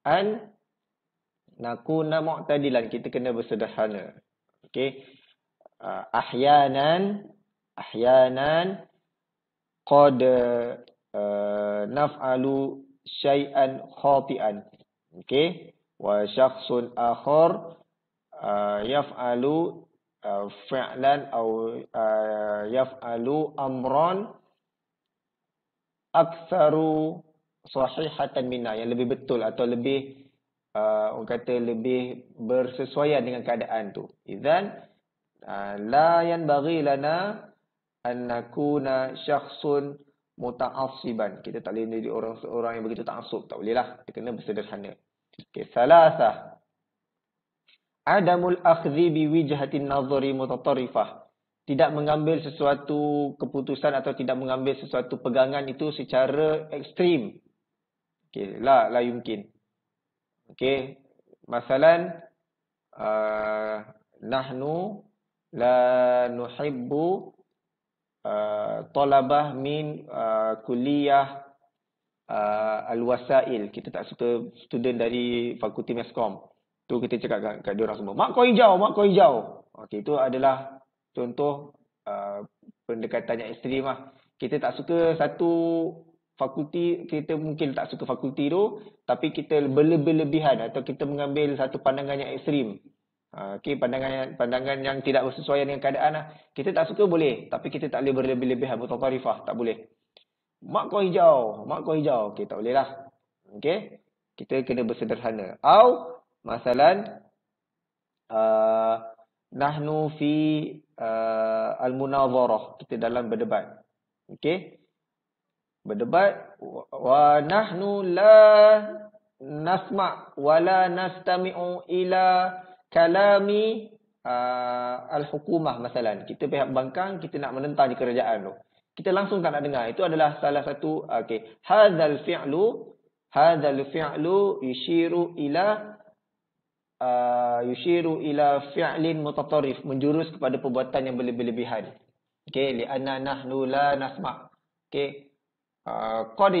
an nakuna mu'tadilan, kita kena bersederhana. Okey, ahyanan qad naf'alu syai'an khati'an. Okey, wa syakhsun akhar yaf'alu fi'lan atau yaf'alu amran aktsaru sahihatan minna, yang lebih betul atau lebih orang kata lebih bersesuaian dengan keadaan tu. Idzan la yanbaghi lana an nakuna syakhsun muta'assiban. Kita tak boleh jadi orang yang begitu ta'assub, tak boleh lah. Kita kena bersederhana. Okey, salasah Adamul akhdhi bi wijhatin nadhari mutatarrifah. Tidak mengambil sesuatu keputusan atau tidak mengambil sesuatu pegangan itu secara ekstrim. Okey, la yumkin. Okey, masalan nahnu la nuhibbu talabah min kulliyah al-wasail. Kita tak suka student dari fakulti Meskom. Tu kita cakap kat diorang semua, mak kau hijau, mak kau hijau. Okey, itu adalah contoh pendekatan yang ekstrim lah. Kita tak suka satu fakulti, kita mungkin tak suka fakulti tu, tapi kita berlebihan atau kita mengambil satu pandangan yang ekstrim. Okey, pandangan yang tidak bersesuaian dengan keadaan lah. Kita tak suka boleh, tapi kita tak boleh berlebihan, mutatarifah, tak boleh. Mak kau hijau, mak kau hijau. Okey, tak boleh lah. Okey, kita kena bersederhana. Masalan nahnu fi al-munazarah, kita dalam berdebat. Okey, berdebat, wa nahnu la nasma' wa la nastami'u ila kalami al-hukumah masalan. Kita pihak bangkang, kita nak menentang di kerajaan tu. Kita langsung tak nak dengar. Itu adalah salah satu hadzal fi'lu yushiru ila fi'lin mutatarrif, menjurus kepada perbuatan yang berlebihan. Okey, li'anna nahnu la nasma'. Okey, qad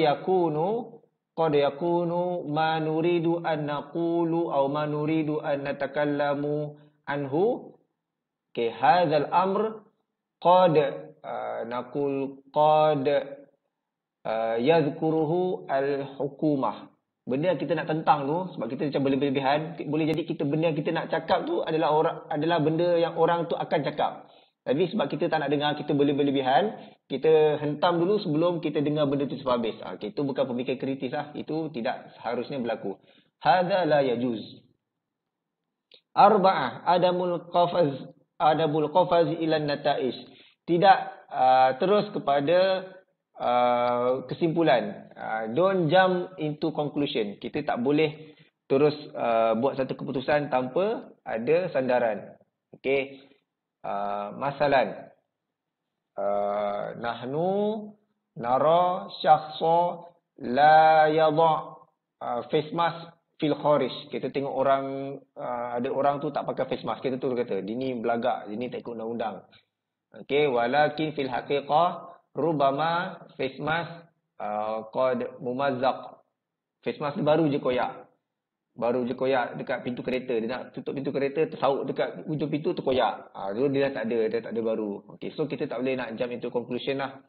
yakunu ma nuridu an naqulu aw ma nuridu an natakallamu anhu. Okey, hadzal amr qad yadhkuruhu al-hukumah. Benda yang kita nak tentang tu, sebab kita macam berlebihan, boleh jadi benda yang kita nak cakap tu adalah benda yang orang tu akan cakap. Tapi sebab kita tak nak dengar, kita berlebihan, kita hentam dulu sebelum kita dengar benda tu sampai habis. Itu bukan pemikiran kritis lah. Itu tidak seharusnya berlaku. Hadza la yajuz. Arba'ah, adamul qafaz ila nata'is. Tidak terus kepada kesimpulan. Don't jump into conclusion. Kita tak boleh terus buat satu keputusan tanpa ada sandaran. Okey. Masalan nahnu nara syakhsa la yadha face mask fil kharij. Kita tengok orang, ada orang tu tak pakai face mask. Kita tu kata, ini belagak, ini tak ikut undang-undang. Okey, walakin fil haqiqah rubama face mask qad mumazzaq. Face mask ni baru je koyak. Baru je koyak dekat pintu kereta. Dia nak tutup pintu kereta, tersauk dekat ujung pintu, terkoyak. Dulu dia dah tak ada baru. Okey, so kita tak boleh nak jump into conclusion lah.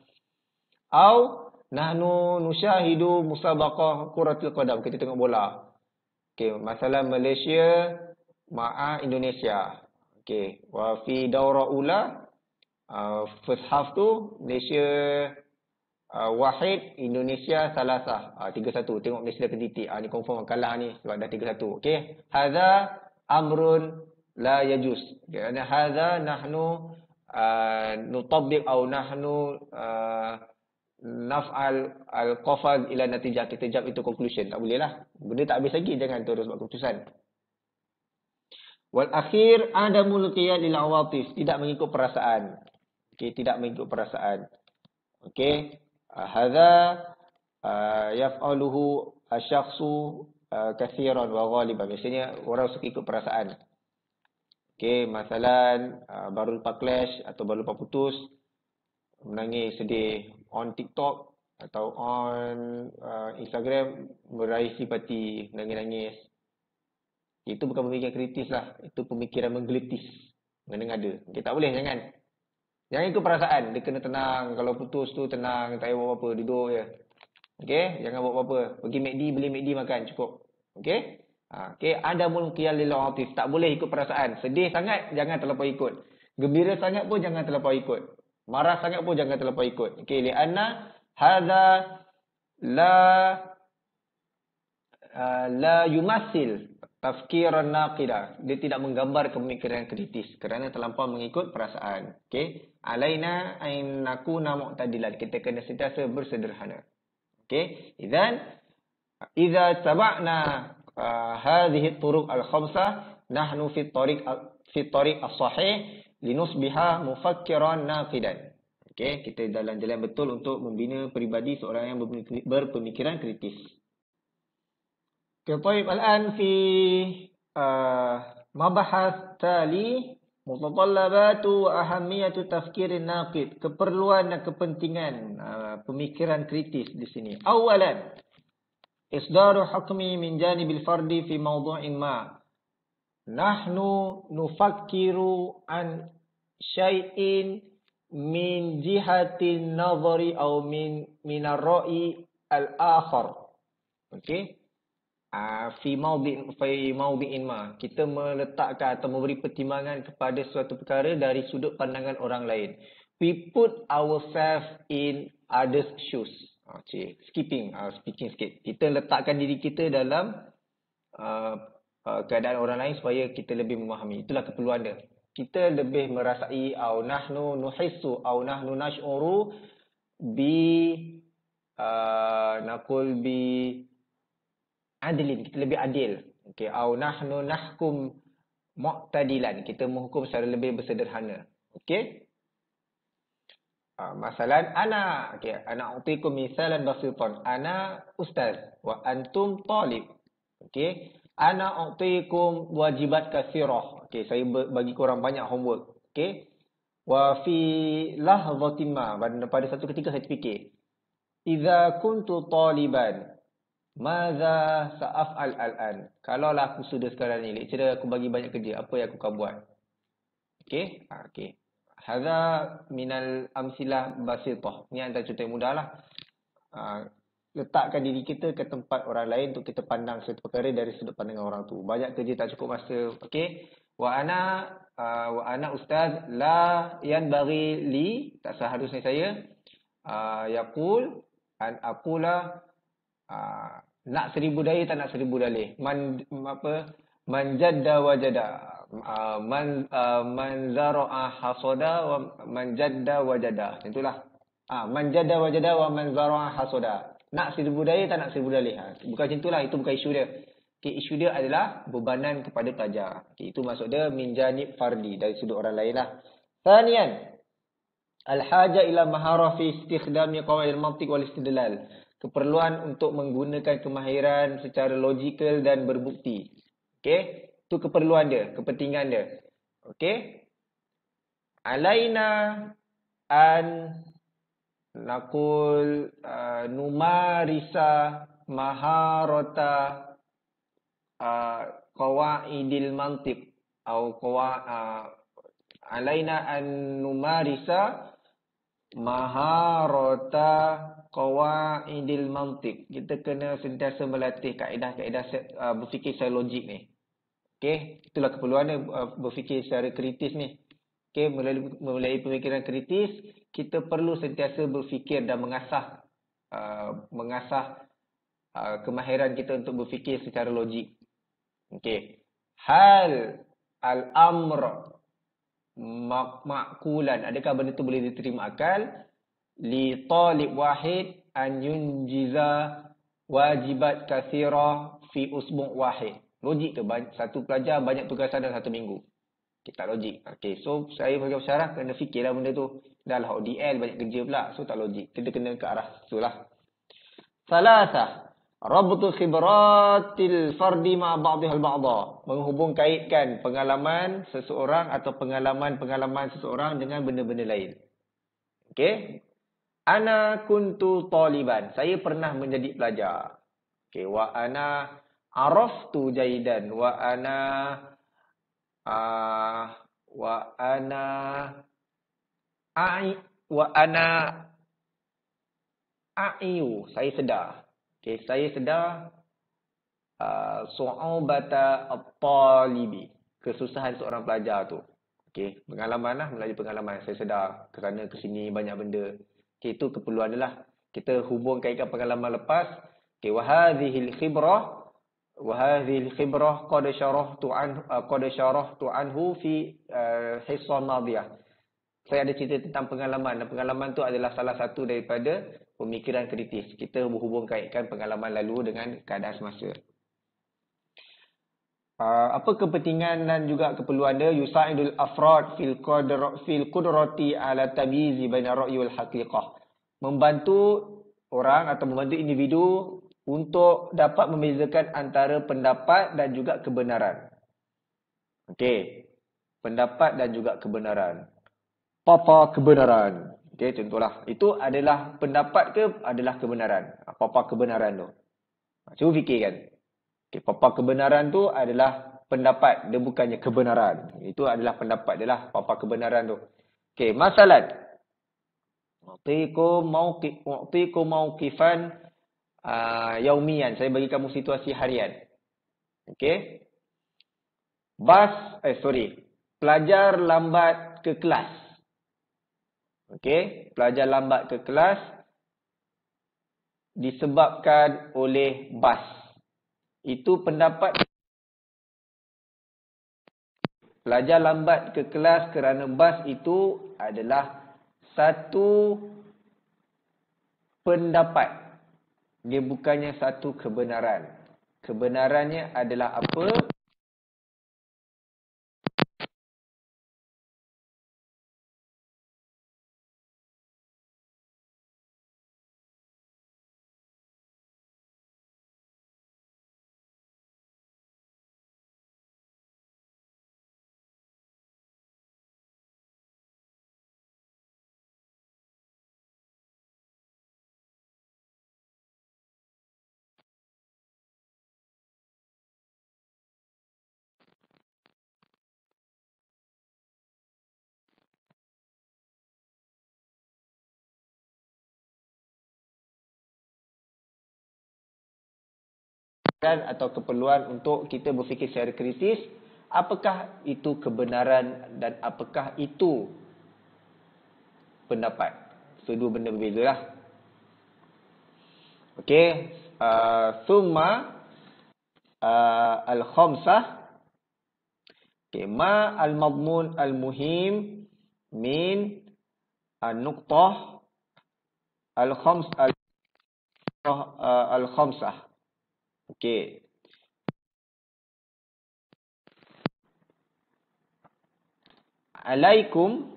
Au nahnu nusyahidu musabaqah kuratul qadam. Kita tengok bola. Okey, masalah Malaysia ma'a Indonesia. Okey, wa fi daurah ula first half tu Malaysia wahid, Indonesia salasah. 3-1. Tengok Malaysia dah ketitik. Ni confirm kalah ni sebab dah 3-1. Okey. Hadza amrun la yajuz. Kerana hadza nahnu nutabbiq atau nahnu naf'al al-qafaz ila natijah. Kita jump itu conclusion. Tak boleh lah. Benda tak habis lagi. Jangan terus buat keputusan. Wal akhir adamul qiyad lil awatif. Tidak mengikut perasaan. Okey, tidak mengikut perasaan. Okey. Hadza yaf'aluhu asyakhsu katsiran wa ghaliban. Biasanya orang suka ikut perasaan. Okey, masalan baru lepas clash atau baru lepas putus, menangis sedih on TikTok atau on Instagram, meraih simpati, nangis-nangis. Itu bukan pemikiran kritis lah. Itu pemikiran menggelitis, mengada-ngada. Okey, tak boleh, jangan. Jangan ikut perasaan. Dia kena tenang. Kalau putus tu tenang. Tak payah buat apa-apa. Duduk je. Okey? Jangan buat apa-apa. Pergi McD, beli McD makan. Cukup. Okey? Okey? Adamul qiyal lil awatif. Tak boleh ikut perasaan. Sedih sangat, jangan terlampau ikut. Gembira sangat pun jangan terlampau ikut. Marah sangat pun jangan terlampau ikut. Okey? Li'anna hadza la yumassil tafkiran naqidah. Dia tidak menggambar pemikiran kritis kerana terlampau mengikut perasaan. Okey? Alaina ain nakuna mu'tadilan. Kita kena sentiasa bersederhana. Okey? Idzan idza taba'na hadhihi turuq al-khamsah nahnu fi tariq as-sahih linusbiha mufakkiran naqidan. Okey, kita dalam jalan betul untuk membina peribadi seorang yang berpemikiran kritis. Okay, طيب الآن في مبحث tali متطلبات وأهمية تفكير الناقد, keperluan dan kepentingan pemikiran kritis di sini. Awalan, isdaru hukmi min janibil fardi fi mawdu'in ma. Nahnu nufakkiru an syai'in min jihatin nazari atau min ar-ra'i al-akhar. Okey. Fi mawdi'in ma, kita meletakkan atau memberi pertimbangan kepada suatu perkara dari sudut pandangan orang lain. We put ourselves in others' shoes. Speaking sikit. Kita letakkan diri kita dalam keadaan orang lain supaya kita lebih memahami. Itulah keperluan dia. Kita lebih merasai au nahnu nuhissu au nahnu nash'uru bi naqul bi adilin, kita lebih adil. Okey, au nahnu nahkum mu'tadilan, kita menghukum secara lebih bersederhana. Okey. Masalan ana, okey, ana utikum misalan basitan. Ana ustaz wa antum talib. Okey. Ana utikum wajibat katsirah. Okey, saya bagi korang banyak homework. Okey. Wa fi lahzatin ma, pada satu ketika saya terfikir, idza kuntu taliban Maza sa'af'al al-an. Kalaulah aku sudah sekarang ni, lecturer aku bagi banyak kerja, apa yang aku akan buat? Okey? Okey. Hadza minal amsilah basitah. Ni antara contoh yang mudahlah. Letakkan diri kita ke tempat orang lain untuk kita pandang suatu perkara dari sudut pandangan orang tu. Banyak kerja tak cukup masa. Okey? Wa ana ustaz la yanbaghi li, tak seharusnya saya yaqul an aqula nak 1000 dalil tak nak 1000 dalil. Man jadda wajada. Man zara'a hasada wa man jadda wajada. Itulah. Man jadda wajada wa man zara'a hasada. Nak 1000 dalil tak nak 1000 dalil. Bukan macam itulah, itu bukan isu dia. Okay, isu dia adalah bebanan kepada pelajar. Okay, itu maksud dia min janib fardi, dari sudut orang lain lah. Thaniyan, al-haja ila maharah fi istikhdami qawaid al-mantiq wal istidlal. Keperluan untuk menggunakan kemahiran secara logikal dan berbukti. Okey, itu keperluan dia, kepentingan dia. Okey. Alaina an naqul numarisa maharata qawaidil mantiq atau alaina an numarisa maharata qawaidil mantiq. Kita kena sentiasa melatih kaedah-kaedah berfikir secara logik ni. Okey, itulah keperluan dia, berfikir secara kritis ni. Okey, melalui pemikiran kritis, kita perlu sentiasa berfikir dan mengasah kemahiran kita untuk berfikir secara logik. Okey. Hal al-amr ma'kulan, adakah benda tu boleh diterima akal? Li talib wahid an yunjiza wajibat katsirah fi usbu' wahid. Logik ke satu pelajar banyak tugasan dalam satu minggu? Kita logik. Okey, so saya sebagai pensyarah kena fikirlah benda tu. Dah lah ODL banyak kerja pula, so tak logik. Kita kena ke arah itulah. Salasah, rabtu khibratil fardi ma ba'dihal ba'dha. Menghubung kaitkan pengalaman seseorang atau pengalaman-pengalaman seseorang dengan benda-benda lain. Okey? Ana kuntu taliban. Saya pernah menjadi pelajar. Okey, wa ana araftu jaidan wa ana a'iyu. Saya sedar. Okey, saya sedar su'ubata at-talibi. Kesusahan seorang pelajar tu. Okey, pengalaman lah, melalui pengalaman saya sedar ke sana ke sini banyak benda. Okey, itu keperluan dia lah. Kita hubung kaitkan pengalaman lepas. Okey, wa hadhil khibrah qad syarahtu anhu fi hissah madiyah. Saya ada cerita tentang pengalaman, dan pengalaman tu adalah salah satu daripada pemikiran kritis. Kita berhubung kaitkan pengalaman lalu dengan keadaan semasa. apa kepentingan dan juga keperluan dia? Yusa'idul afrad fil qudrati ala tamyizi baina ra'yi wal haqiqah. Membantu orang atau membantu individu untuk dapat membezakan antara pendapat dan juga kebenaran. Okey. Pendapat dan juga kebenaran. Papa kebenaran. Okey, contohlah. Itu adalah pendapat ke adalah kebenaran? Papa kebenaran tu. Cuba fikirkan. Okay, papa kebenaran tu adalah pendapat. Dia bukannya kebenaran. Itu adalah pendapat dia lah. Papa kebenaran tu. Okey, masalah. Mu'tikum mauqifan yaumian. Saya bagi kamu situasi harian. Okey. Pelajar lambat ke kelas. Okey, pelajar lambat ke kelas disebabkan oleh bas. Itu pendapat. Pelajar lambat ke kelas kerana bas itu adalah satu pendapat. Dia bukannya satu kebenaran. Kebenarannya adalah apa? Atau keperluan untuk kita berfikir secara kritis, apakah itu kebenaran dan apakah itu pendapat. So, dua benda berbeza lah. Okey, thumma al-khamsah. Okey, ma al-madmun al-muhim min an-nuqtah al-khamsah. Okey. Alaikum.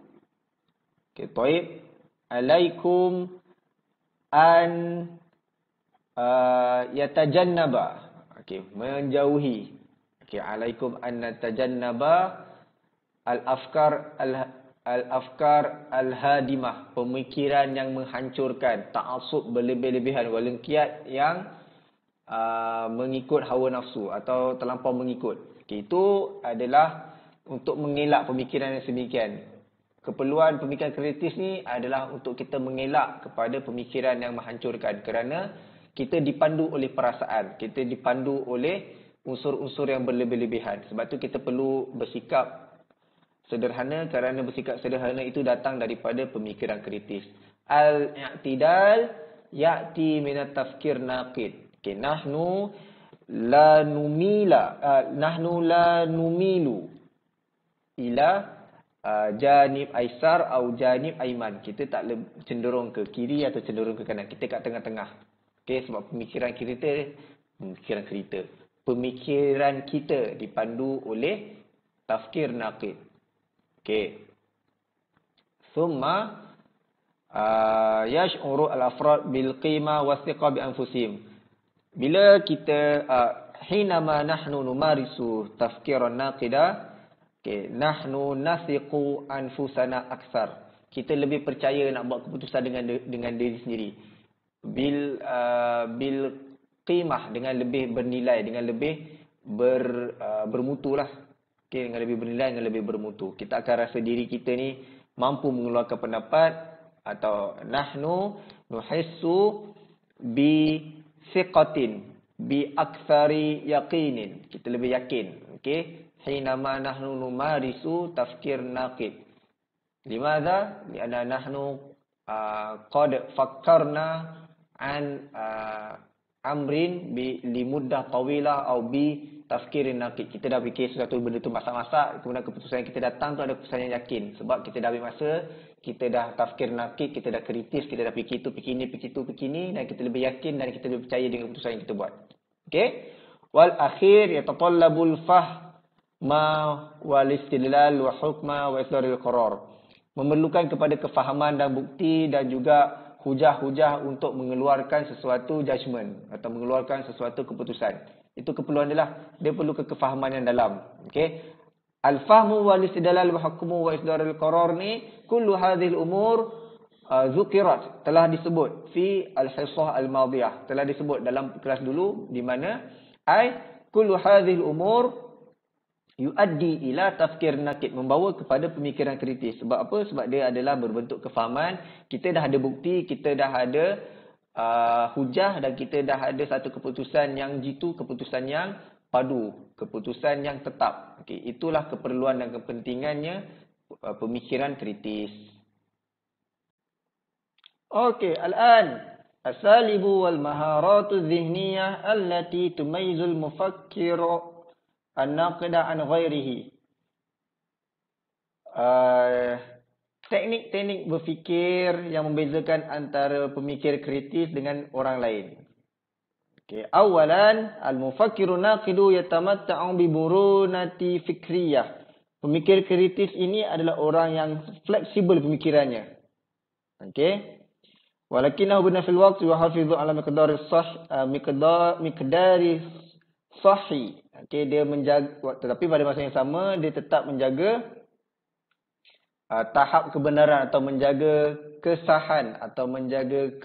Okey, taib. Alaikum an yatajannaba. Okey, menjauhi. Okey, alaikum an yatajannaba al-afkar al-hadimah, pemikiran yang menghancurkan, ta'assub berlebih-lebihan, walengkiat yang mengikut hawa nafsu atau terlampau mengikut. Okay, itu adalah untuk mengelak pemikiran yang sedemikian. Keperluan pemikiran kritis ni adalah untuk kita mengelak kepada pemikiran yang menghancurkan, kerana kita dipandu oleh perasaan, kita dipandu oleh unsur-unsur yang berlebih-lebihan. Sebab tu kita perlu bersikap sederhana, kerana bersikap sederhana itu datang daripada pemikiran kritis. Al-i'tidal ya'ti minat tafkir naqid. Okay, nahnu la numilu ila janib aisar atau janib aiman. Kita tak cenderung ke kiri atau cenderung ke kanan. Kita kat tengah-tengah. Okay, sebab pemikiran kita dipandu oleh tafkir naqid. Okay. Thumma yash'uru al-afrad bil qima wa thiqa bi anfusihim. Bila kita hinama nahnu numarisu tafkiran naqida, okay, nahnu nathiqu anfusana aksar. Kita lebih percaya nak buat keputusan dengan diri sendiri. Bil qimah, dengan lebih bernilai, dengan lebih bermutu lah. Okay, dengan lebih bernilai, dengan lebih bermutu. Kita akan rasa diri kita ni mampu mengeluarkan pendapat, atau nahnu nuhissu bi thiqatin bi aktsari yaqinin. Kita lebih yakin. Okey, hinama nahnu numarisu tafkir naqid. Limadha? Lianna nahnu qad fakkarna an amrin bi limuddah tawilah atau bi tafkirin naqid. Kita dah fikir sesuatu benda tu masak-masak, kemudian keputusan yang kita datang tu ada keputusan yang yakin. Sebab kita dah ambil masa, kita dah tafkir naqid, kita dah kritis, kita dah fikir tu, fikir ni, dan kita lebih yakin dan kita lebih percaya dengan keputusan yang kita buat. Okey? Wal akhir yatatallabul fahma wal istidlal wa hukma wa isdaril qarar. Memerlukan kepada kefahaman dan bukti dan juga hujah-hujah untuk mengeluarkan sesuatu judgement atau mengeluarkan sesuatu keputusan. Itu keperluan dia lah. Dia perlu kefahaman yang dalam. Okey. Al-fahmu wal istidlal wa hukmu wa isdaril qarar ni kullu hadhil umur zukirat, telah disebut fi al-hisah al-madiyah, telah disebut dalam kelas dulu, di mana kullu hadhil umur yuaddi ila tafkir nakid, membawa kepada pemikiran kritis. Sebab apa? Sebab dia adalah berbentuk kefahaman. Kita dah ada bukti, kita dah ada hujah, dan kita dah ada satu keputusan yang jitu, keputusan yang padu, keputusan yang tetap. Okey, itulah keperluan dan kepentingannya pemikiran kritis. Okey, al-an as-salibu wal maharatu dhihniyah allati tumayizul mufakkir an-naqida an ghairihi. Teknik-teknik berfikir yang membezakan antara pemikir kritis dengan orang lain. Okey, awalan al-mufakkiru naqidu yatamatta'u bi burunati fikriyah. Pemikir kritis ini adalah orang yang fleksibel pemikirannya. Okey. Walakinahu bina fil waqti wa hafidhu ala miqdari sahih. Okey, dia menjaga, tetapi pada masa yang sama dia tetap menjaga tahap kebenaran atau menjaga kesahan atau menjaga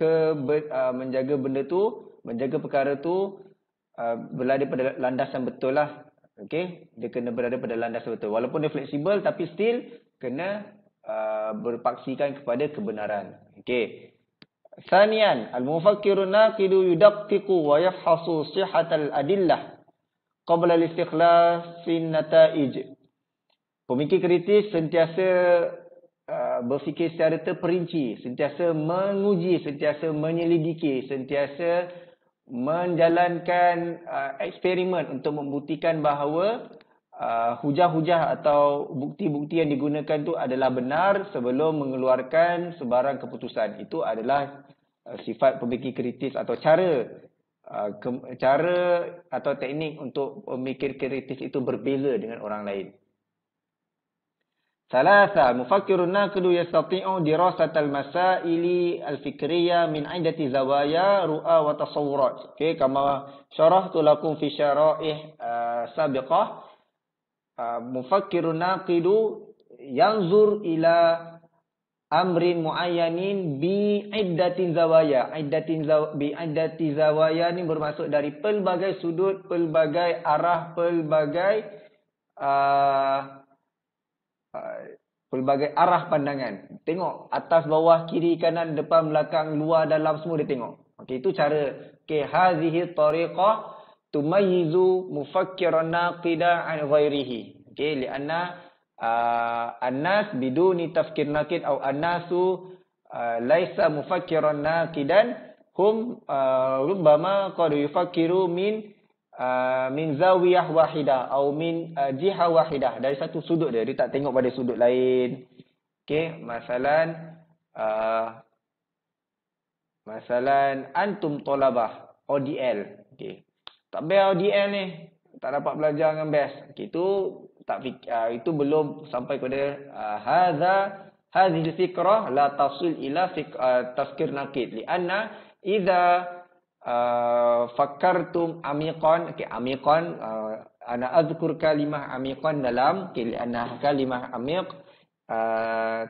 benda tu, menjaga perkara tu berada pada landas yang betul lah. Okey, dia kena berada pada landas yang betul. Walaupun dia fleksibel tapi still kena berpaksikan kepada kebenaran. Okey. Thaniyan, al-mufakkiru naqidu yudaqqiqu wa yafhasu sihhatal adillah qabla al-istikhlas fi an-nata'ij. Pemikir kritis sentiasa berfikir secara terperinci, sentiasa menguji, sentiasa menyelidiki, sentiasa menjalankan eksperimen untuk membuktikan bahawa hujah-hujah atau bukti-bukti yang digunakan tu adalah benar sebelum mengeluarkan sebarang keputusan. Itu adalah sifat pemikir kritis atau cara atau teknik untuk pemikir kritis itu berbeza dengan orang lain. Salasa, mufakkirun naqidu yastati'u dirasatal masaili al-fikriyah min 'iddati zawaya ru'a wa tasawurat. Okey, kama syarahtu lakum fi syara'ih sabiqah. Mufakkirun naqidu yanzur ila amrin muayyanin bi iddatin zawaya. Bi iddati zawaya ni bermaksud dari pelbagai sudut, pelbagai arah, pelbagai arah pandangan. Tengok atas, bawah, kiri, kanan, depan, belakang, luar, dalam, semua dia tengok. Okey, itu cara. Okey, hazihi tariqah tumayyizu mufakkiran naqida an ghairihi. Okey, lianna an-nas biduni tafkir naqid atau an-nasu laisa mufakkiran naqidan hum rubbama qad yufakkiru min zawiyah wahidah atau min jihah wahidah, dari satu sudut dia tak tengok pada sudut lain. Okey, masalan antum tolabah ODL. Okey, tak best ODL ni, tak dapat belajar dengan best. Okey, itu belum sampai kepada hadhihi fikrah la tasil ila tafkir naqid lianna idza fakkartum amiqan. Okey, amiqan ana azkur kalimah amiqan dalam lianna kalimah amiq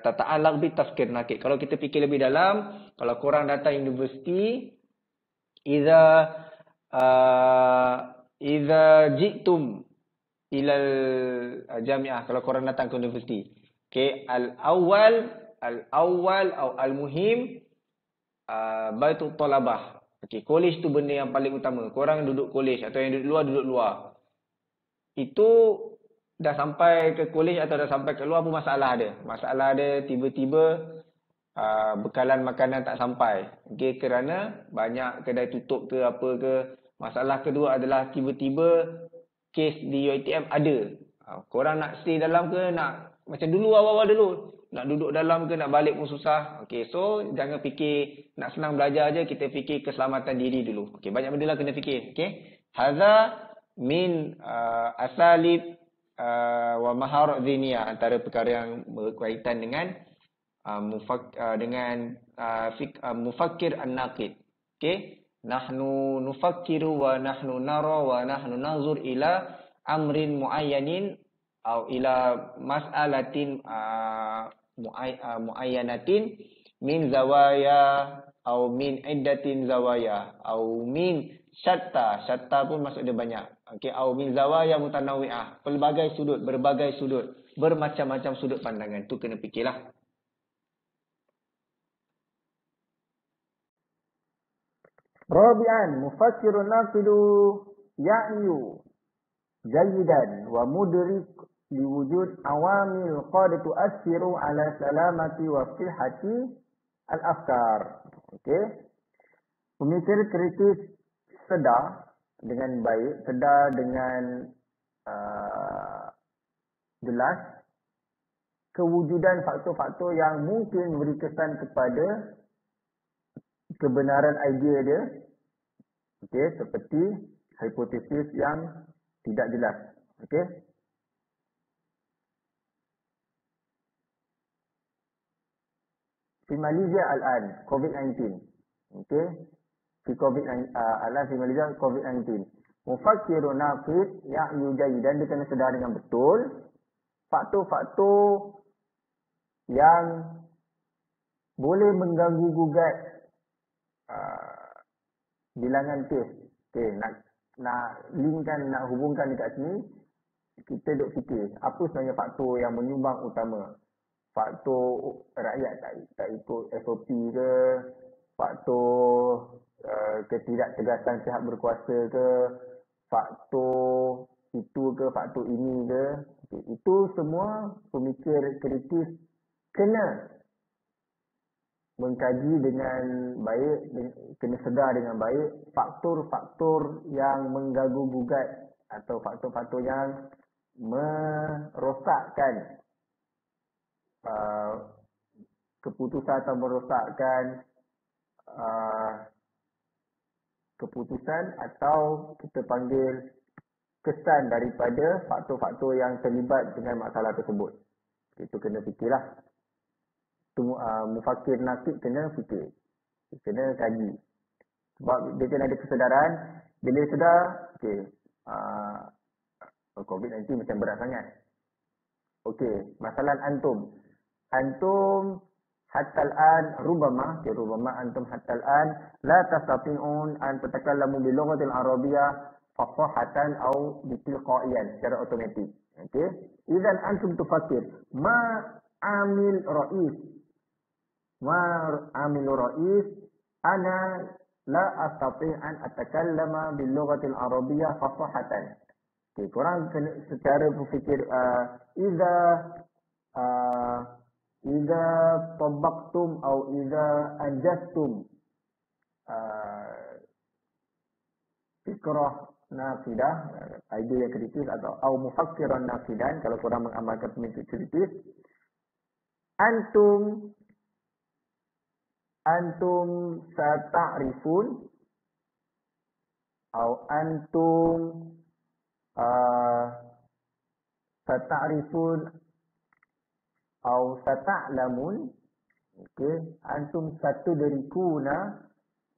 tata'allaq bi tafkir naqid. Kalau kita fikir lebih dalam, kalau korang datang universiti, idza ji'tum ilal jami'ah, kalau korang datang ke universiti. Okey, al-awwal atau al-muhim baitul talabah. Okey, college tu benda yang paling utama. Korang duduk college atau yang duduk luar. Itu dah sampai ke college atau dah sampai ke luar pun masalah ada. Masalah ada tiba-tiba bekalan makanan tak sampai. Okey, kerana banyak kedai tutup ke apa ke. Masalah kedua adalah tiba-tiba kes di UiTM ada. Korang nak stay dalam ke, nak macam dulu awal-awal dulu, nak duduk dalam ke nak balik pun susah. Okey, so jangan fikir nak senang belajar aja, kita fikir keselamatan diri dulu. Okey, banyak benda lah kena fikir. Okey, hadza min asalib wa maharat dhiniyah, antara perkara yang berkaitan dengan mufakkir an-naqid. Okey, nahnu nufakkiru wa nahnu nara wa nahnu nanzur ila amrin muayyanin atau ila mas'alatin muayyanatin min zawaya atau min iddatin zawaya atau min syatta pun maksud dia banyak. Okey, atau min zawaya mutanawwi'ah, berbagai sudut, bermacam-macam sudut pandangan. Tu kena fikirlah. Rabi'an, mufakkirun naqidu ya'yu jayidan wa mudrik liwujud awamil qad tu'assiru ala salamati wa sihhati al-afkar. Okey. Pemikir kritis sedar dengan baik, sedar dengan jelas kewujudan faktor-faktor yang mungkin memberi kesan kepada kebenaran idea dia. Okey, seperti hipotesis yang tidak jelas. Okey. Di Malaysia al-an COVID-19. Okey. Di Malaysia COVID-19. Mufakkirun naqid ya'yu jayidan, dia kena sedar dengan betul faktor-faktor yang boleh mengganggu gugat bilangan kes. Okey, nak linkkan, nak hubungkan dekat sini, kita duk fikir apa sebenarnya faktor yang menyumbang utama. Faktor rakyat tak ikut SOP ke, faktor ketidaktegasan pihak berkuasa ke, faktor itu ke, faktor ini ke. Okay, itu semua pemikir kritis kena mengkaji dengan baik, kena sedar dengan baik faktor-faktor yang mengganggu gugat atau faktor-faktor yang merosakkan keputusan atau merosakkan keputusan, atau kita panggil kesan daripada faktor-faktor yang terlibat dengan masalah tersebut. Itu kena fikirlah. Mufakkir naqid kena fikir, kena kaji. Sebab dia kena ada kesedaran. Bila dia sedar, okey, COVID-19 macam berat sangat. Okey, masalah antum hatta al-an rubama antum hatta al-an la tastati'un an tatakallamu bil lughatil arabiyyah fasahatan aw bitilqaiyan, secara automatik. Okey, idzan antum tufakkir ma amil ra'is ana la astati' an atakallama bil lughatil arabiyyah fasahatan. Okey, korang kena secara berfikir idza tabaqtum atau idza anjastum fikrah naqidah, idea yang kritis, atau mufakkiran naqidan, kalau korang mengamalkan pemikir kritis, antum sata'rifun atau antum sata'rifun atau sata'lamun. Okey, antum satudrikuna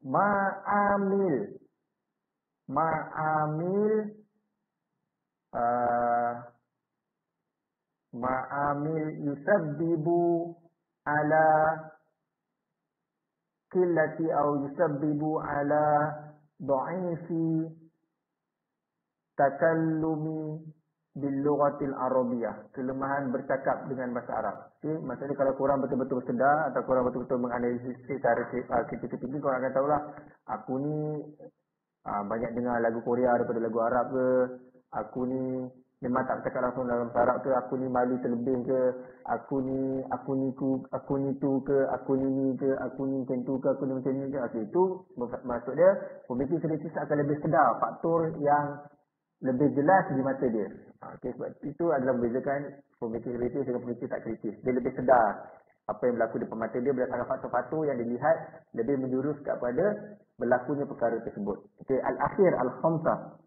ma'amil yusabbibu ala qillati atau yusabbibu ala dha'ifi takallumi bil lughatil arabiyyah, kelemahan bercakap dengan bahasa Arab. Okey, maksudnya kalau korang betul-betul sedar atau korang betul-betul menganalisis secara kritis tinggi, korang akan tahulah aku ni banyak dengar lagu Korea daripada lagu Arab ke, aku ni memang tak bercakap langsung dalam bahasa Arab ke, aku ni malu terlebih ke, aku ni tu ke, aku ni ke, aku ni macam tu ke, aku ni macam ni ke. Okey, itu maksud dia pemikir kritis akan lebih sedar faktor yang lebih jelas di mata dia. Okey, sebab itu adalah membezakan pemikir kritis dengan pemikir tak kritis. Dia lebih sedar apa yang berlaku di depan mata dia berdasarkan faktor-faktor yang dilihat lebih menjurus kepada berlakunya perkara tersebut. Okey, al-akhir al-khamsah.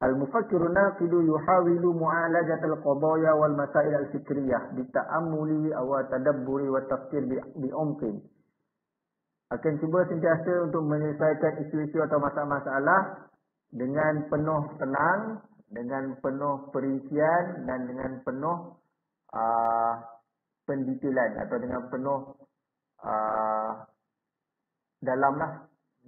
Al-mufakkiru naqidu yuhawilu mu'alajat al-qadaya wal masail al-fikriyah bita'ammuli wa tadabburi wa tafkir bi'umqin. Akan cuba sentiasa untuk menyelesaikan isu-isu atau masalah-masalah dengan penuh tenang, dengan penuh perincian dan dengan penuh pendetailan atau dengan penuh dalam lah.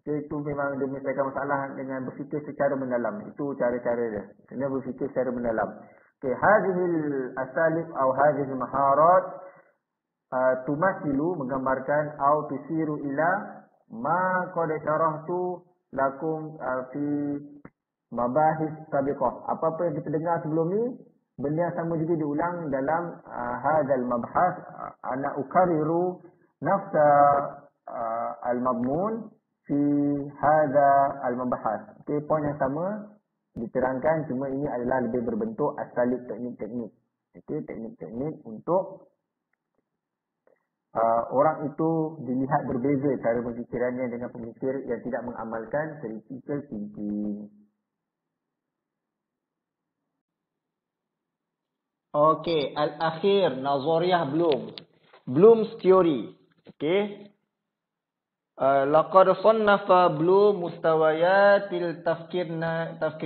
Itu memang dia menyelesaikan masalah dengan berfikir secara mendalam. Itu cara-cara dia. Kena berfikir secara mendalam. Okay, hadhil asalib atau hadhil maharat tumasilu menggambarkan atau tusiru ila ma qad syarahtu lakum fi mabahis sabiqah. Apa-apa yang kita dengar sebelum ni, benda yang sama juga diulang dalam hadzal mabhas. Ana ukariru nafsa al-madmun fi hadza al-mabahas. Okey, poin yang sama diterangkan, cuma ini adalah lebih berbentuk asalib teknik-teknik. Okey, teknik-teknik untuk orang itu dilihat berbeza cara pemikirannya dengan pemikir yang tidak mengamalkan critical thinking. Okey, al-akhir nazariyah Bloom's theory. Okey. Laqad sannafa Bloom mustawayatil tafkir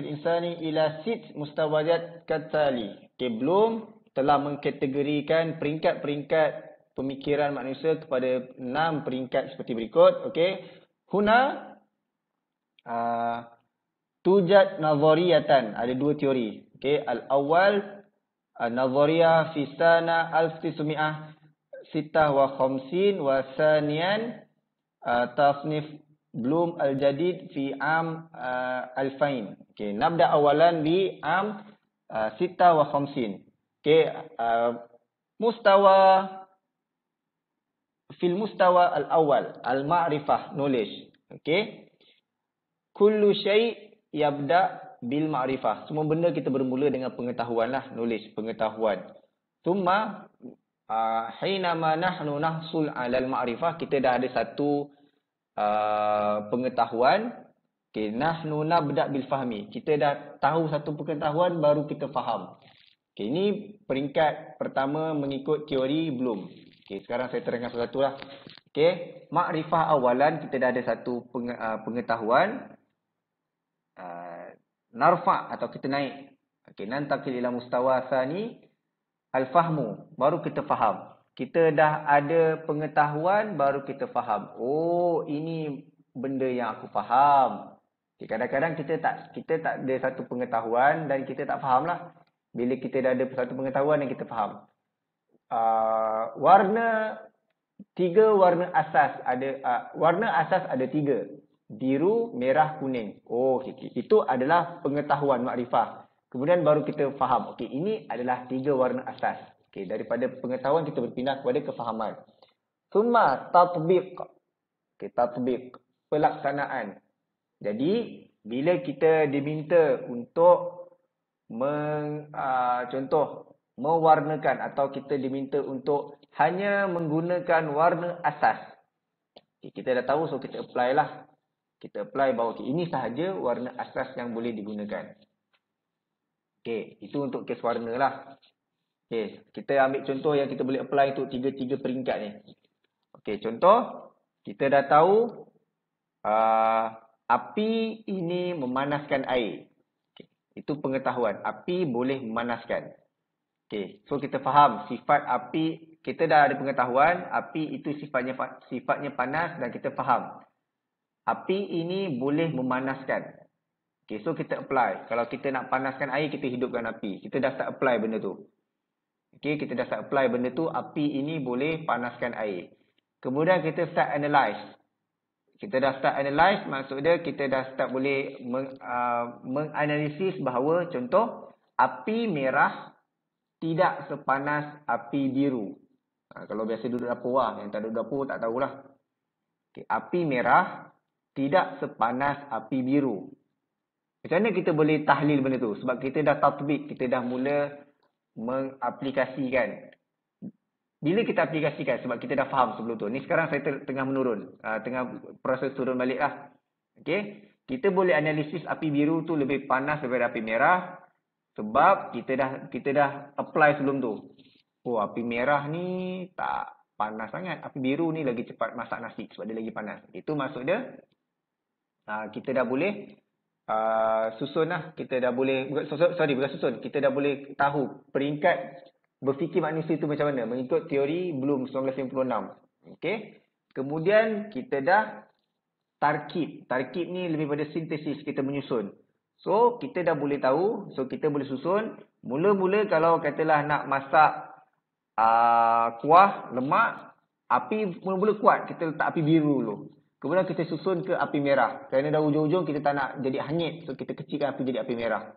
insani ila 6 mustawayat katali. Okey, Bloom telah mengkategorikan peringkat-peringkat pemikiran manusia kepada 6 peringkat seperti berikut. Okey. Huna tujad nazariyatan, ada 2 teori. Okey, al-awwal nazariyah fi sana 1956 wa thaniyan tasnif Bloom al-jadid fi am 2000. Okey, nabda awalan bi am 56. Okey, fil mustawa al-awwal al-ma'rifah, knowledge. Okey, kullu syai' yabda bil ma'rifah. Semua benda kita bermula dengan pengetahuan lah, knowledge, pengetahuan. Thumma hinama nahnu nahsul 'alal ma'rifah, kita dah ada satu pengetahuan. Okey, nahnu nabda bil fahmi. Kita dah tahu satu pengetahuan baru kita faham. Okey, ini peringkat pertama mengikut teori Bloom. Okey, sekarang saya terangkan satu-satu lah. Okey, makrifah awalan, kita dah ada satu pengetahuan. Narfa atau kita naik. Okey, nantakil ila mustawa tsani al-fahmu, baru kita faham. Kita dah ada pengetahuan baru kita faham. Oh, ini benda yang aku faham. Okay, kadang-kadang kita tak ada satu pengetahuan dan kita tak faham lah. Bila kita dah ada satu pengetahuan dan kita faham. Tiga warna asas ada. Warna asas ada 3. Biru, merah, kuning. Oh, okay. Itu adalah pengetahuan makrifah. Kemudian baru kita faham. Okey, ini adalah 3 warna asas. Okey, daripada pengetahuan kita berpindah kepada kefahaman. Thumma tatbiq. Okey, tatbiq, pelaksanaan. Jadi, bila kita diminta untuk mewarnakan atau kita diminta untuk hanya menggunakan warna asas. Okay, kita dah tahu, so kita apply lah. Kita apply bahawa okay, ini sahaja warna asas yang boleh digunakan. Okey, itu untuk kes warna lah. Okey, kita ambil contoh yang kita boleh apply untuk 3 peringkat ni. Okey, contoh, kita dah tahu api ini memanaskan air. Okay, itu pengetahuan. Api boleh memanaskan. Okey, so kita faham sifat api. Kita dah ada pengetahuan, api itu sifatnya panas dan kita faham. Api ini boleh memanaskan. Okay, so kita apply. Kalau kita nak panaskan air, kita hidupkan api. Kita dah start apply benda tu. Okay, kita dah start apply benda tu. Api ini boleh panaskan air. Kemudian kita start analyse. Kita dah start analyse, maksudnya kita dah start boleh menganalisis bahawa contoh, api merah tidak sepanas api biru. Kalau biasa duduk dapur lah. Yang tak duduk dapur tak tahulah. Okay, api merah tidak sepanas api biru. Macam mana kita boleh tahlil benda tu? Sebab kita dah tatbik, kita dah mula mengaplikasikan. Bila kita aplikasikan, sebab kita dah faham sebelum tu. Ni sekarang saya tengah menurun. Tengah proses turun balik lah. Okay? kita boleh analisis api biru tu lebih panas daripada api merah sebab kita dah apply sebelum tu. Oh, api merah ni tak panas sangat. Api biru ni lagi cepat masak nasi sebab dia lagi panas. Itu maksud dia kita dah boleh susun lah. Kita dah boleh, bukan susun. Kita dah boleh tahu peringkat berfikir manusia itu macam mana mengikut teori Bloom 1956. Okey. Kemudian kita dah tarkib. Tarkib ni lebih pada sintesis, kita menyusun. So, kita dah boleh tahu. So, kita boleh susun. Mula-mula kalau katalah nak masak kuah, lemak, api mula-mula kuat. Kita letak api biru dulu. Kemudian kita susun ke api merah. Kerana dah hujung-hujung kita tak nak jadi hanyut. So, kita kecilkan api jadi api merah.